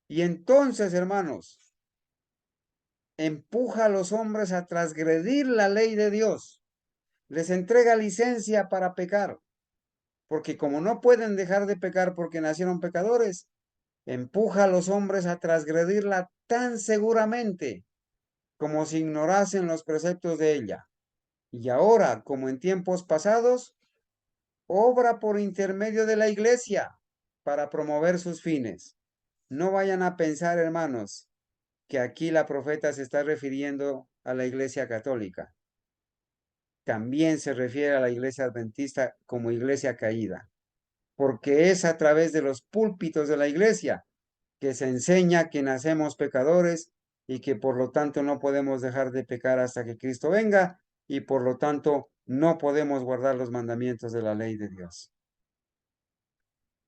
Y entonces, hermanos, empuja a los hombres a transgredir la ley de Dios. Les entrega licencia para pecar, porque como no pueden dejar de pecar porque nacieron pecadores, empuja a los hombres a transgredirla tan seguramente como si ignorasen los preceptos de ella. Y ahora, como en tiempos pasados, obra por intermedio de la iglesia para promover sus fines. No vayan a pensar, hermanos, que aquí la profeta se está refiriendo a la iglesia católica. También se refiere a la iglesia adventista como iglesia caída, porque es a través de los púlpitos de la iglesia que se enseña que nacemos pecadores y que por lo tanto no podemos dejar de pecar hasta que Cristo venga y por lo tanto no podemos guardar los mandamientos de la ley de Dios.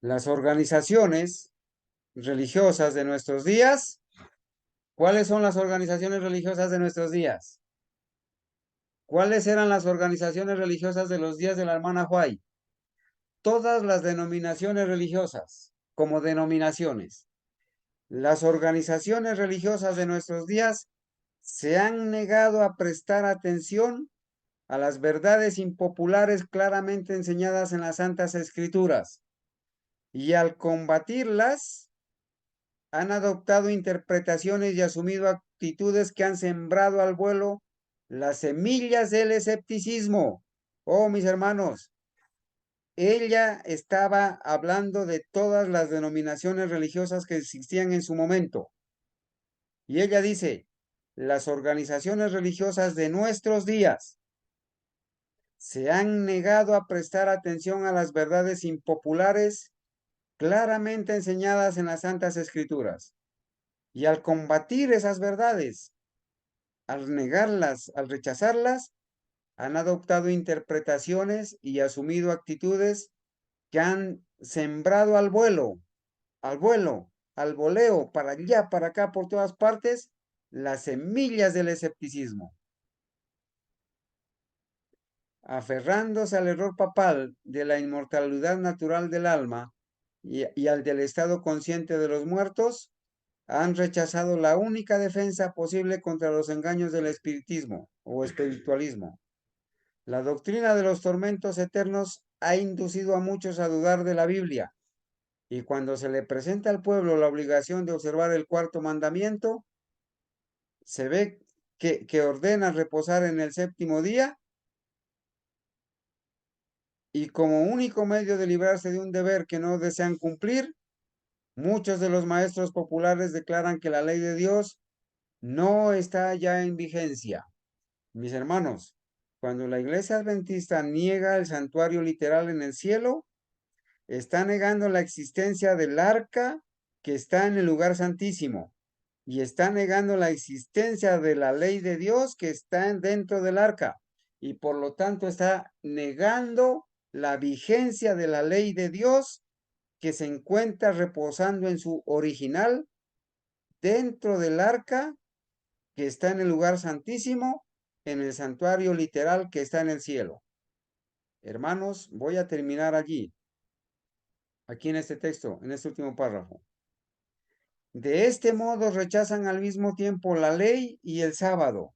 Las organizaciones religiosas de nuestros días, ¿cuáles son las organizaciones religiosas de nuestros días? ¿Cuáles eran las organizaciones religiosas de los días de la hermana Huay? Todas las denominaciones religiosas, como denominaciones. Las organizaciones religiosas de nuestros días se han negado a prestar atención a las verdades impopulares claramente enseñadas en las Santas Escrituras y al combatirlas han adoptado interpretaciones y asumido actitudes que han sembrado al vuelo las semillas del escepticismo. Oh, mis hermanos, ella estaba hablando de todas las denominaciones religiosas que existían en su momento. Y ella dice, las organizaciones religiosas de nuestros días se han negado a prestar atención a las verdades impopulares claramente enseñadas en las Santas Escrituras. Y al combatir esas verdades, al negarlas, al rechazarlas, han adoptado interpretaciones y asumido actitudes que han sembrado al vuelo, al voleo, para allá, para acá, por todas partes, las semillas del escepticismo. Aferrándose al error papal de la inmortalidad natural del alma y al del estado consciente de los muertos, han rechazado la única defensa posible contra los engaños del espiritismo o espiritualismo. La doctrina de los tormentos eternos ha inducido a muchos a dudar de la Biblia, y cuando se le presenta al pueblo la obligación de observar el cuarto mandamiento, se ve que ordena reposar en el séptimo día, y como único medio de librarse de un deber que no desean cumplir, muchos de los maestros populares declaran que la ley de Dios no está ya en vigencia. Mis hermanos, cuando la iglesia adventista niega el santuario literal en el cielo, está negando la existencia del arca que está en el lugar santísimo y está negando la existencia de la ley de Dios que está dentro del arca y por lo tanto está negando la vigencia de la ley de Dios que se encuentra reposando en su original dentro del arca que está en el lugar santísimo, en el santuario literal que está en el cielo. Hermanos, voy a terminar allí, aquí en este texto, en este último párrafo. De este modo rechazan al mismo tiempo la ley y el sábado.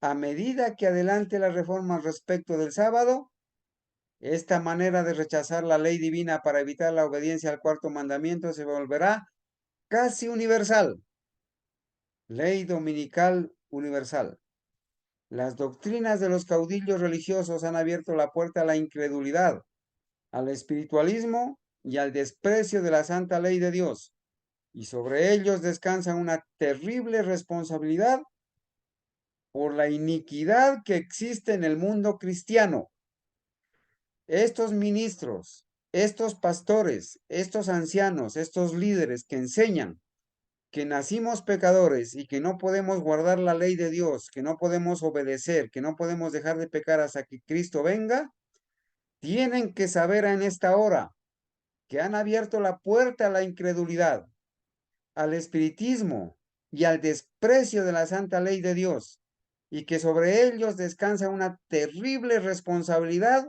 A medida que adelante la reforma respecto del sábado, esta manera de rechazar la ley divina para evitar la obediencia al cuarto mandamiento se volverá casi universal. Ley dominical universal. Las doctrinas de los caudillos religiosos han abierto la puerta a la incredulidad, al espiritualismo y al desprecio de la santa ley de Dios, y sobre ellos descansa una terrible responsabilidad por la iniquidad que existe en el mundo cristiano. Estos ministros, estos pastores, estos ancianos, estos líderes que enseñan que nacimos pecadores y que no podemos guardar la ley de Dios, que no podemos obedecer, que no podemos dejar de pecar hasta que Cristo venga, tienen que saber en esta hora que han abierto la puerta a la incredulidad, al espiritismo y al desprecio de la santa ley de Dios, y que sobre ellos descansa una terrible responsabilidad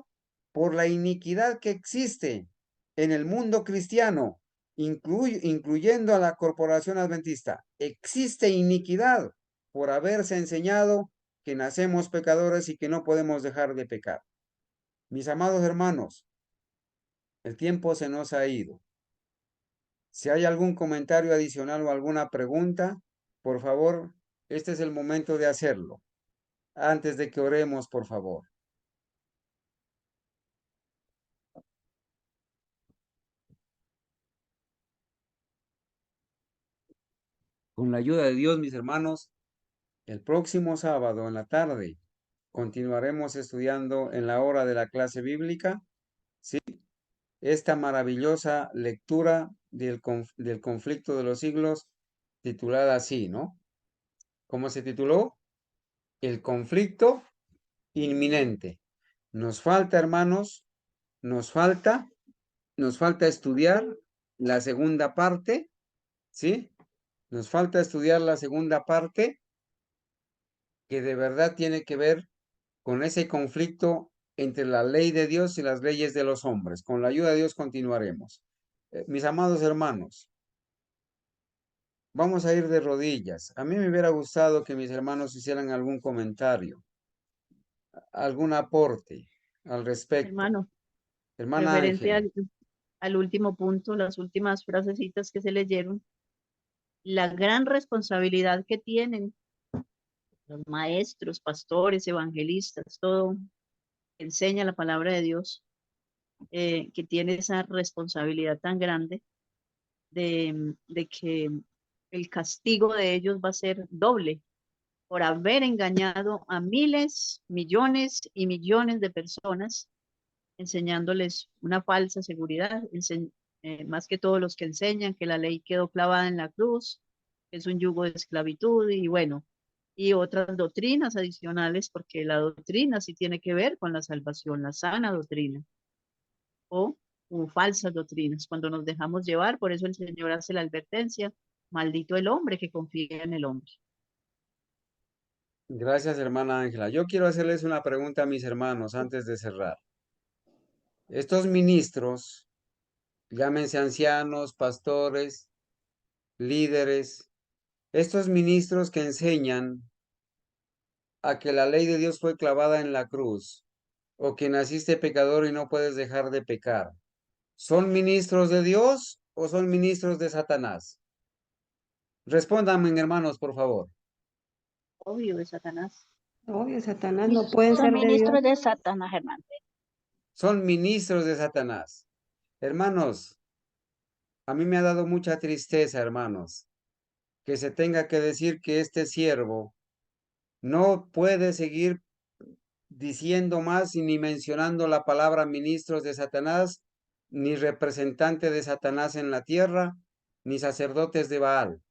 por la iniquidad que existe en el mundo cristiano, incluyendo a la corporación adventista. Existe iniquidad por haberse enseñado que nacemos pecadores y que no podemos dejar de pecar. Mis amados hermanos, el tiempo se nos ha ido. Si hay algún comentario adicional o alguna pregunta, por favor, este es el momento de hacerlo. Antes de que oremos, por favor. Con la ayuda de Dios, mis hermanos, el próximo sábado en la tarde continuaremos estudiando en la hora de la clase bíblica, ¿sí? Esta maravillosa lectura del conflicto de los siglos, titulada así, ¿no? ¿Cómo se tituló? El conflicto inminente. Nos falta, hermanos, nos falta estudiar la segunda parte, ¿sí? Nos falta estudiar la segunda parte que de verdad tiene que ver con ese conflicto entre la ley de Dios y las leyes de los hombres. Con la ayuda de Dios continuaremos. Mis amados hermanos, vamos a ir de rodillas. A mí me hubiera gustado que mis hermanos hicieran algún comentario, algún aporte al respecto. Hermano, Hermana referente Ángela. al último punto, las últimas frasecitas que se leyeron, la gran responsabilidad que tienen los maestros, pastores, evangelistas, todo que enseña la palabra de Dios, que tiene esa responsabilidad tan grande de que el castigo de ellos va a ser doble por haber engañado a miles, millones y millones de personas, enseñándoles una falsa seguridad, más que todos los que enseñan que la ley quedó clavada en la cruz, que es un yugo de esclavitud y bueno, y otras doctrinas adicionales, porque la doctrina sí tiene que ver con la salvación, la sana doctrina, o falsas doctrinas, cuando nos dejamos llevar, por eso el Señor hace la advertencia, maldito el hombre que confía en el hombre. Gracias, hermana Ángela. Yo quiero hacerles una pregunta a mis hermanos antes de cerrar. Estos ministros, llámense ancianos, pastores, líderes, estos ministros que enseñan a que la ley de Dios fue clavada en la cruz, o que naciste pecador y no puedes dejar de pecar, ¿son ministros de Dios o son ministros de Satanás? Respóndanme, hermanos, por favor. Obvio de Satanás. Obvio, Satanás no pueden ser de Dios. Ministros de Satanás, hermano. Son ministros de Satanás. Hermanos, a mí me ha dado mucha tristeza, hermanos, que se tenga que decir que este siervo no puede seguir diciendo más y ni mencionando la palabra ministros de Satanás, ni representante de Satanás en la tierra, ni sacerdotes de Baal.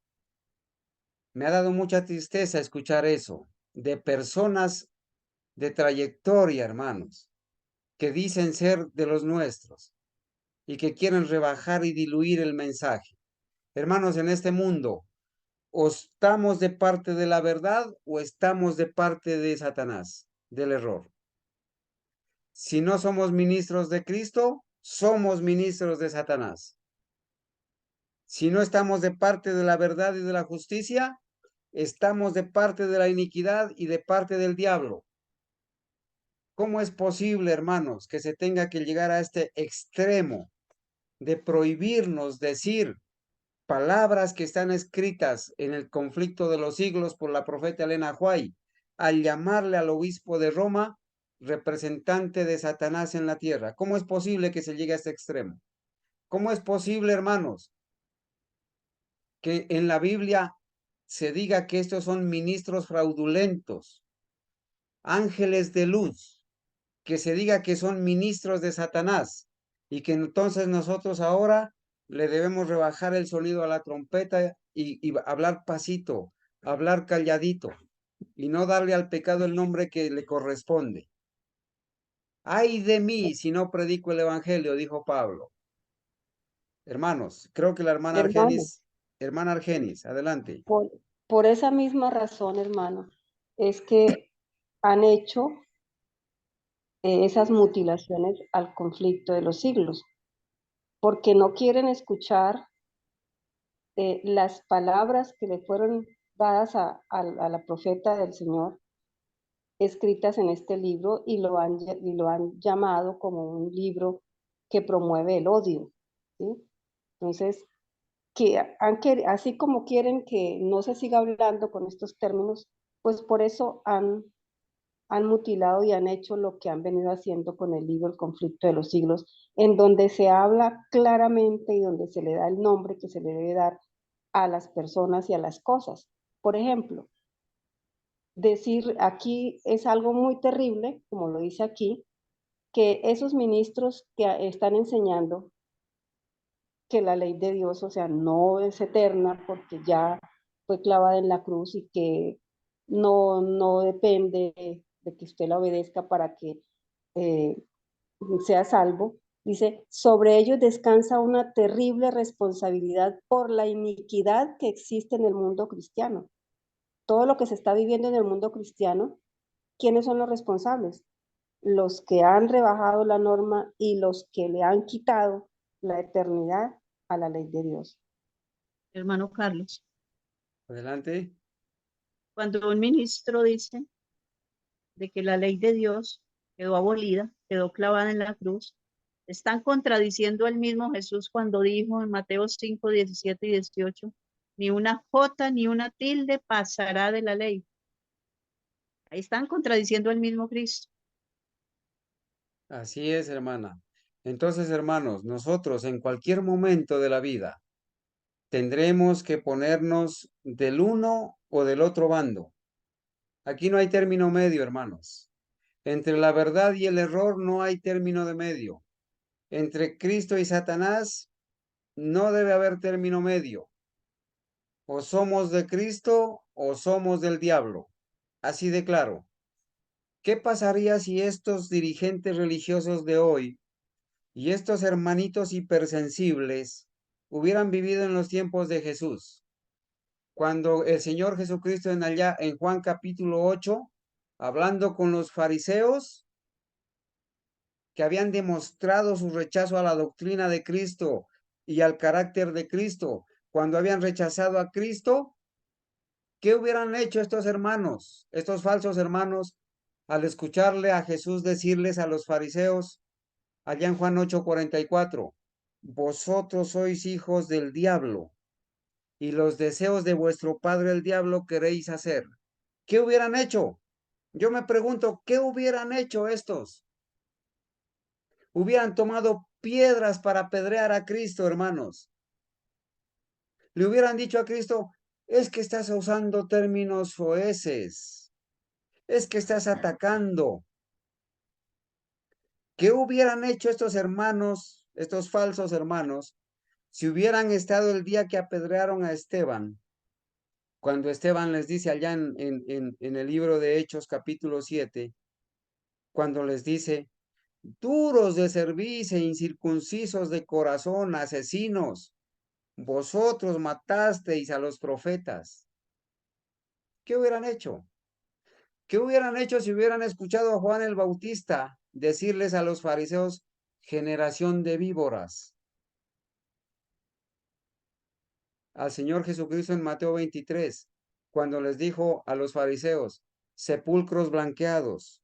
Me ha dado mucha tristeza escuchar eso de personas de trayectoria, hermanos, que dicen ser de los nuestros y que quieren rebajar y diluir el mensaje. Hermanos, en este mundo, o estamos de parte de la verdad o estamos de parte de Satanás, del error. Si no somos ministros de Cristo, somos ministros de Satanás. Si no estamos de parte de la verdad y de la justicia, estamos de parte de la iniquidad y de parte del diablo. ¿Cómo es posible, hermanos, que se tenga que llegar a este extremo de prohibirnos decir palabras que están escritas en el conflicto de los siglos por la profeta Elena White, al llamarle al obispo de Roma representante de Satanás en la tierra? ¿Cómo es posible que se llegue a este extremo? ¿Cómo es posible, hermanos, que en la Biblia se diga que estos son ministros fraudulentos, ángeles de luz, que se diga que son ministros de Satanás y que entonces nosotros ahora le debemos rebajar el sonido a la trompeta y hablar pasito, hablar calladito y no darle al pecado el nombre que le corresponde. Ay de mí si no predico el evangelio, dijo Pablo. Hermanos, creo que la Hermano, hermana Argenis, adelante. por esa misma razón, hermano, es que han hecho esas mutilaciones al conflicto de los siglos, porque no quieren escuchar las palabras que le fueron dadas a la profeta del Señor, escritas en este libro, y lo han llamado como un libro que promueve el odio, ¿sí? Entonces, así como quieren que no se siga hablando con estos términos, pues por eso han mutilado y han hecho lo que han venido haciendo con el libro El conflicto de los siglos, en donde se habla claramente y donde se le da el nombre que se le debe dar a las personas y a las cosas. Por ejemplo, decir aquí es algo muy terrible, como lo dice aquí, que esos ministros que están enseñando que la ley de Dios, o sea, no es eterna porque ya fue clavada en la cruz y que no depende de que usted la obedezca para que eh, sea salvo. Dice, sobre ellos descansa una terrible responsabilidad por la iniquidad que existe en el mundo cristiano. Todo lo que se está viviendo en el mundo cristiano, ¿quiénes son los responsables? Los que han rebajado la norma y los que le han quitado la eternidad a la ley de Dios. Hermano Carlos, Adelante. cuando un ministro dice de que la ley de Dios quedó abolida, quedó clavada en la cruz, están contradiciendo al mismo Jesús cuando dijo en Mateo 5, 17 y 18, ni una jota ni una tilde pasará de la ley. Ahí están contradiciendo al mismo Cristo. Así es, hermana. Entonces, hermanos, nosotros en cualquier momento de la vida tendremos que ponernos del uno o del otro bando. Aquí no hay término medio, hermanos. Entre la verdad y el error no hay término de medio. Entre Cristo y Satanás no debe haber término medio. O somos de Cristo o somos del diablo. Así de claro. ¿Qué pasaría si estos dirigentes religiosos de hoy y estos hermanitos hipersensibles hubieran vivido en los tiempos de Jesús? Cuando el Señor Jesucristo en Juan capítulo 8, hablando con los fariseos que habían demostrado su rechazo a la doctrina de Cristo y al carácter de Cristo, cuando habían rechazado a Cristo, ¿qué hubieran hecho estos hermanos, estos falsos hermanos, al escucharle a Jesús decirles a los fariseos, allá en Juan 8:44, vosotros sois hijos del diablo y los deseos de vuestro padre el diablo queréis hacer? ¿Qué hubieran hecho? Yo me pregunto, ¿qué hubieran hecho estos? Hubieran tomado piedras para apedrear a Cristo, hermanos. Le hubieran dicho a Cristo, es que estás usando términos soeces, es que estás atacando. ¿Qué hubieran hecho estos hermanos, estos falsos hermanos, si hubieran estado el día que apedrearon a Esteban? Cuando Esteban les dice allá en el libro de Hechos capítulo 7, cuando les dice, duros de cerviz e incircuncisos de corazón, asesinos, vosotros matasteis a los profetas. ¿Qué hubieran hecho? ¿Qué hubieran hecho si hubieran escuchado a Juan el Bautista decirles a los fariseos, generación de víboras? Al Señor Jesucristo en Mateo 23, cuando les dijo a los fariseos, sepulcros blanqueados,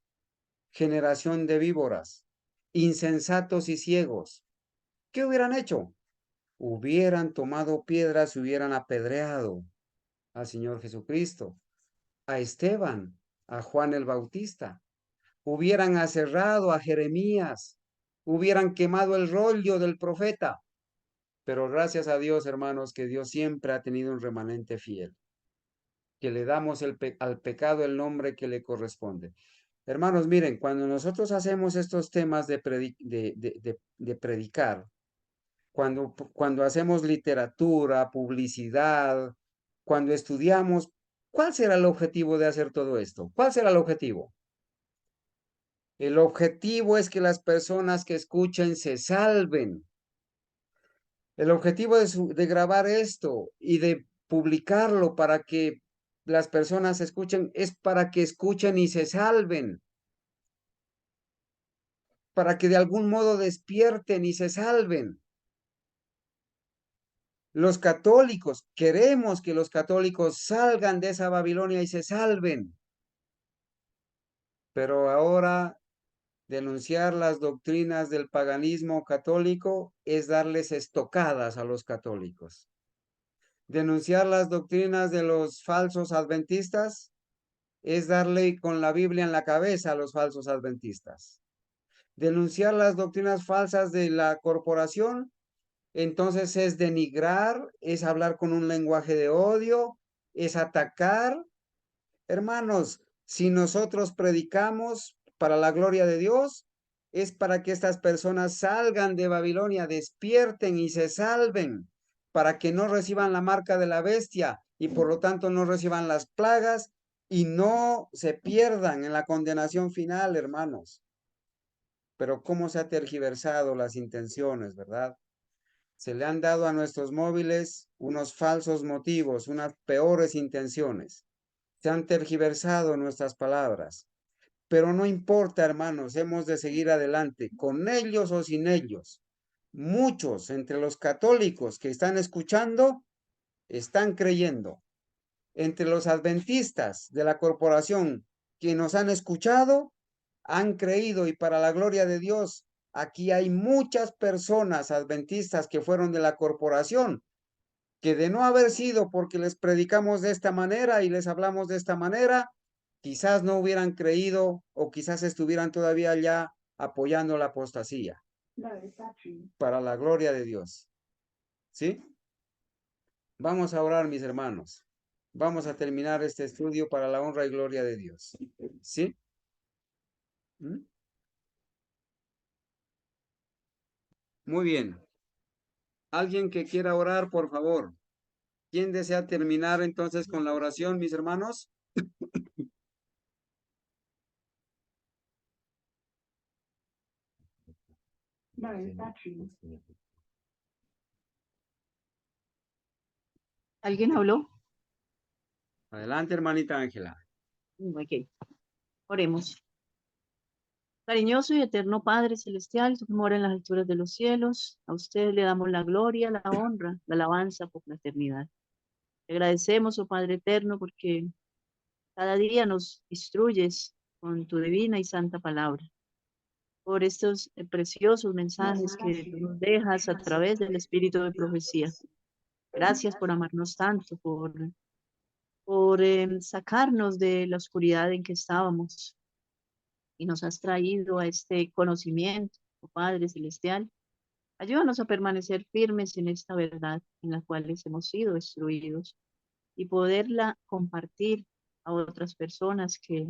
generación de víboras, insensatos y ciegos. ¿Qué hubieran hecho? Hubieran tomado piedras y hubieran apedreado al Señor Jesucristo, a Esteban, a Juan el Bautista. Hubieran aserrado a Jeremías, hubieran quemado el rollo del profeta. Pero gracias a Dios, hermanos, que Dios siempre ha tenido un remanente fiel. que le damos al pecado el nombre que le corresponde. Hermanos, miren, cuando nosotros hacemos estos temas de predicar, cuando hacemos literatura, publicidad, cuando estudiamos, ¿cuál será el objetivo de hacer todo esto? ¿Cuál será el objetivo? El objetivo es que las personas que escuchen se salven. El objetivo de grabar esto y de publicarlo para que las personas escuchen es para que escuchen y se salven, para que de algún modo despierten y se salven. Los católicos, queremos que los católicos salgan de esa Babilonia y se salven. Pero ahora denunciar las doctrinas del paganismo católico es darles estocadas a los católicos. Denunciar las doctrinas de los falsos adventistas es darle con la Biblia en la cabeza a los falsos adventistas. Denunciar las doctrinas falsas de la corporación, entonces es denigrar, es hablar con un lenguaje de odio, es atacar. Hermanos, si nosotros predicamos para la gloria de Dios, es para que estas personas salgan de Babilonia, despierten y se salven, para que no reciban la marca de la bestia y por lo tanto no reciban las plagas y no se pierdan en la condenación final, hermanos. Pero cómo se ha tergiversado las intenciones, ¿verdad? Se le han dado a nuestros móviles unos falsos motivos, unas peores intenciones. Se han tergiversado nuestras palabras. Pero no importa, hermanos, hemos de seguir adelante, con ellos o sin ellos. Muchos entre los católicos que están escuchando están creyendo. Entre los adventistas de la corporación que nos han escuchado, han creído y para la gloria de Dios, aquí hay muchas personas adventistas que fueron de la corporación, que de no haber sido porque les predicamos de esta manera y les hablamos de esta manera, quizás no hubieran creído o quizás estuvieran todavía ya apoyando la apostasía. Para la gloria de Dios. ¿Sí? Vamos a orar, mis hermanos. Vamos a terminar este estudio para la honra y gloria de Dios. ¿Sí? ¿Mm? Muy bien. ¿Alguien que quiera orar, por favor? ¿Quién desea terminar entonces con la oración, mis hermanos? ¿Alguien habló? Adelante, hermanita Ángela. Ok, oremos. Cariñoso y eterno Padre Celestial, tú que moras en las alturas de los cielos, a usted le damos la gloria, la honra, la alabanza por la eternidad. Te agradecemos, oh Padre eterno, porque cada día nos instruyes con tu divina y santa palabra, por estos preciosos mensajes que tú nos dejas a través del espíritu de profecía. Gracias por amarnos tanto, por sacarnos de la oscuridad en que estábamos y nos has traído a este conocimiento, oh Padre Celestial. Ayúdanos a permanecer firmes en esta verdad en la cual hemos sido instruidos y poderla compartir a otras personas que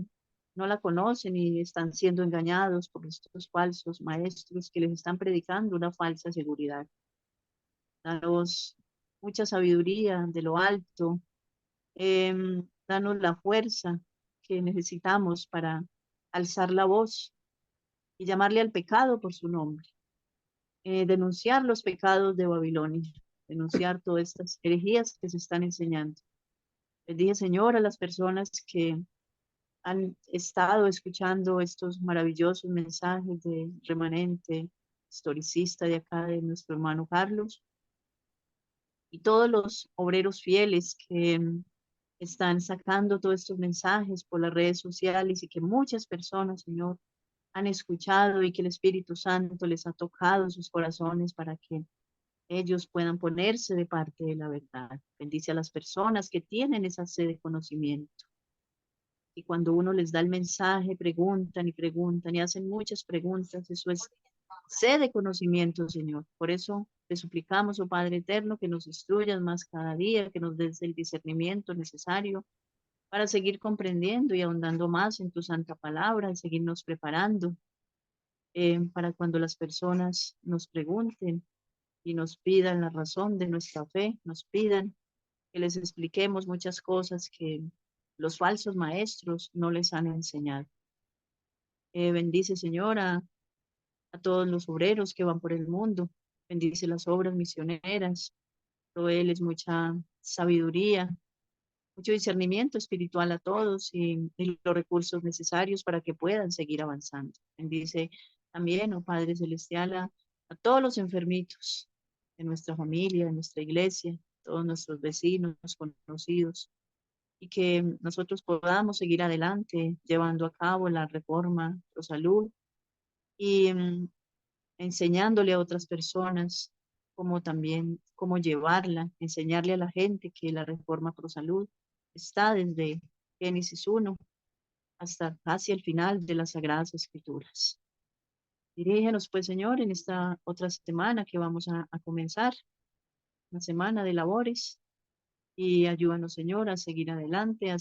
no la conocen y están siendo engañados por estos falsos maestros que les están predicando una falsa seguridad. Danos mucha sabiduría de lo alto, danos la fuerza que necesitamos para alzar la voz y llamarle al pecado por su nombre, denunciar los pecados de Babilonia, denunciar todas estas herejías que se están enseñando. Les dije, Señor, a las personas que han estado escuchando estos maravillosos mensajes de remanente historicista de acá, de nuestro hermano Carlos, y todos los obreros fieles que están sacando todos estos mensajes por las redes sociales y que muchas personas, Señor, han escuchado y que el Espíritu Santo les ha tocado sus corazones para que ellos puedan ponerse de parte de la verdad. Bendice a las personas que tienen esa sed de conocimiento. Y cuando uno les da el mensaje, preguntan y hacen muchas preguntas. Eso es sed de conocimiento, Señor. Por eso te suplicamos, oh Padre eterno, que nos instruyas más cada día, que nos des el discernimiento necesario para seguir comprendiendo y ahondando más en tu santa palabra y seguirnos preparando para cuando las personas nos pregunten y nos pidan la razón de nuestra fe, nos pidan que les expliquemos muchas cosas que los falsos maestros no les han enseñado. Bendice, Señora, a todos los obreros que van por el mundo. Bendice las obras misioneras. Provéeles mucha sabiduría, mucho discernimiento espiritual a todos y los recursos necesarios para que puedan seguir avanzando. Bendice también, oh Padre Celestial, a todos los enfermitos de nuestra familia, de nuestra iglesia, todos nuestros vecinos, conocidos, y que nosotros podamos seguir adelante llevando a cabo la reforma pro salud y enseñándole a otras personas cómo también, cómo llevarla, enseñarle a la gente que la reforma pro salud está desde Génesis 1 hasta casi el final de las Sagradas Escrituras. Dirígenos, pues, Señor, en esta otra semana que vamos a comenzar, una semana de labores, y ayúdanos, Señor, a seguir adelante, a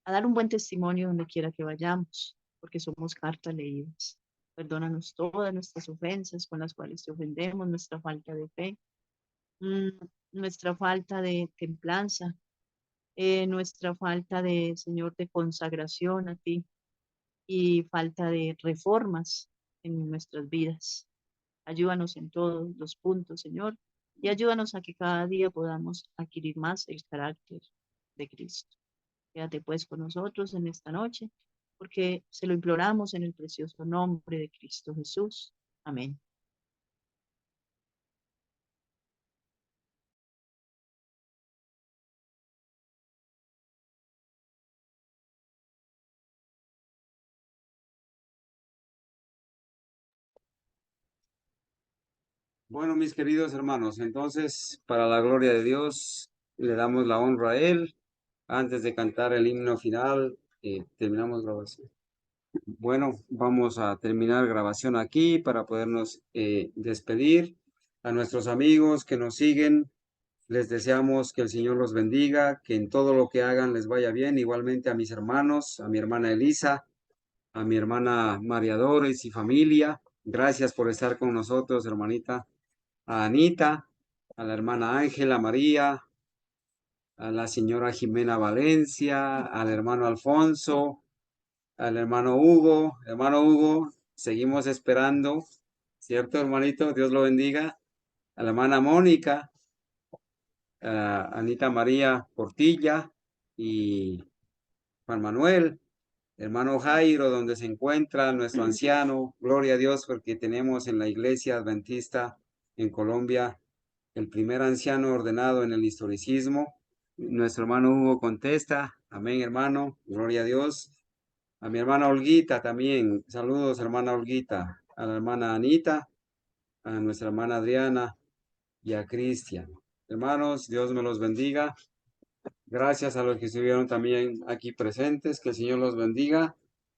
dar un buen testimonio donde quiera que vayamos, porque somos cartas leídas. Perdónanos todas nuestras ofensas con las cuales te ofendemos, nuestra falta de fe, nuestra falta de templanza, nuestra falta de, Señor, de consagración a ti y falta de reformas en nuestras vidas. Ayúdanos en todos los puntos, Señor, y ayúdanos a que cada día podamos adquirir más el carácter de Cristo. Quédate pues con nosotros en esta noche, porque se lo imploramos en el precioso nombre de Cristo Jesús. Amén. Bueno, mis queridos hermanos, entonces, para la gloria de Dios, le damos la honra a Él. Antes de cantar el himno final, terminamos grabación. Bueno, vamos a terminar grabación aquí para podernos despedir. A nuestros amigos que nos siguen, les deseamos que el Señor los bendiga, que en todo lo que hagan les vaya bien. Igualmente a mis hermanos, a mi hermana Elisa, a mi hermana María Dolores y familia. Gracias por estar con nosotros, hermanita. A Anita, a la hermana Ángela María, a la señora Jimena Valencia, al hermano Alfonso, al hermano Hugo. Hermano Hugo, seguimos esperando, ¿cierto, hermanito? Dios lo bendiga. A la hermana Mónica, a Anita María Portilla y Juan Manuel, hermano Jairo, donde se encuentra nuestro anciano. Gloria a Dios, porque tenemos en la iglesia adventista en Colombia el primer anciano ordenado en el historicismo. Nuestro hermano Hugo contesta. Amén, hermano. Gloria a Dios. A mi hermana Olguita también. Saludos, hermana Olguita. A la hermana Anita, a nuestra hermana Adriana y a Cristian. Hermanos, Dios me los bendiga. Gracias a los que estuvieron también aquí presentes. Que el Señor los bendiga,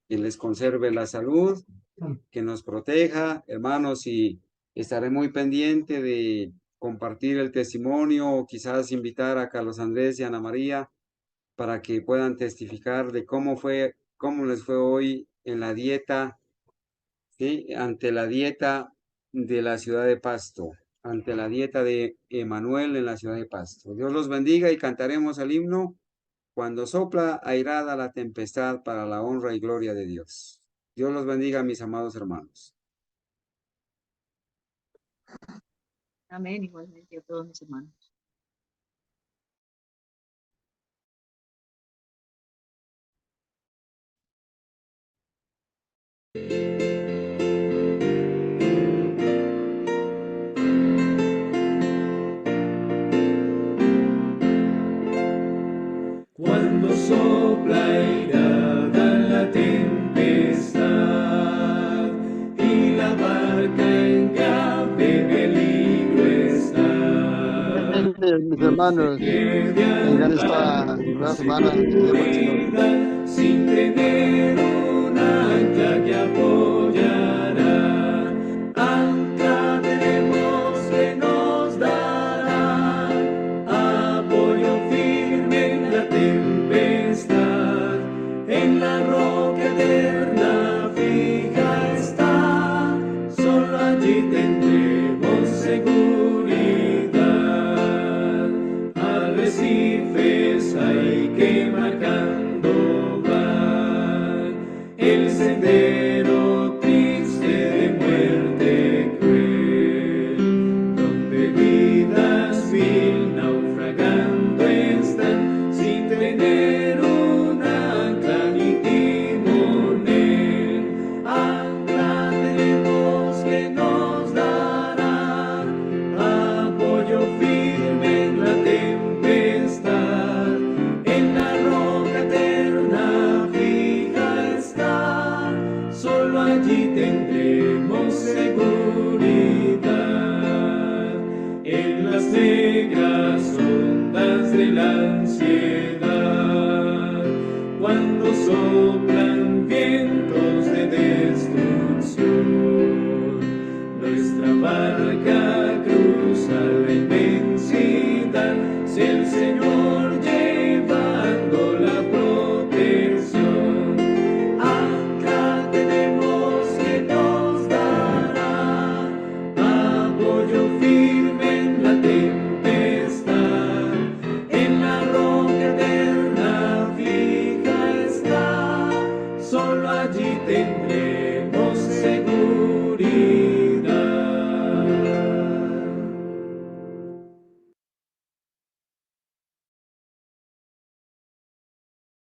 que les conserve la salud, que nos proteja, hermanos, y estaré muy pendiente de compartir el testimonio o quizás invitar a Carlos Andrés y Ana María para que puedan testificar de cómo les fue hoy en la dieta, ¿sí? Ante la dieta de la ciudad de Pasto, ante la dieta de Emanuel en la ciudad de Pasto. Dios los bendiga y cantaremos el himno Cuando sopla airada la tempestad para la honra y gloria de Dios. Dios los bendiga, mis amados hermanos. Amén, igualmente a todos mis hermanos. Cuando sopla airada la tempestad y la barca en grave peligro está. Mis hermanos, llegar esta nueva semana, sin tener un ancla que apoyará, ancla tenemos que nos dará apoyo firme en la tierra. negras ondas de la ansiedad, cuando soplan vientos de destrucción, nuestra barca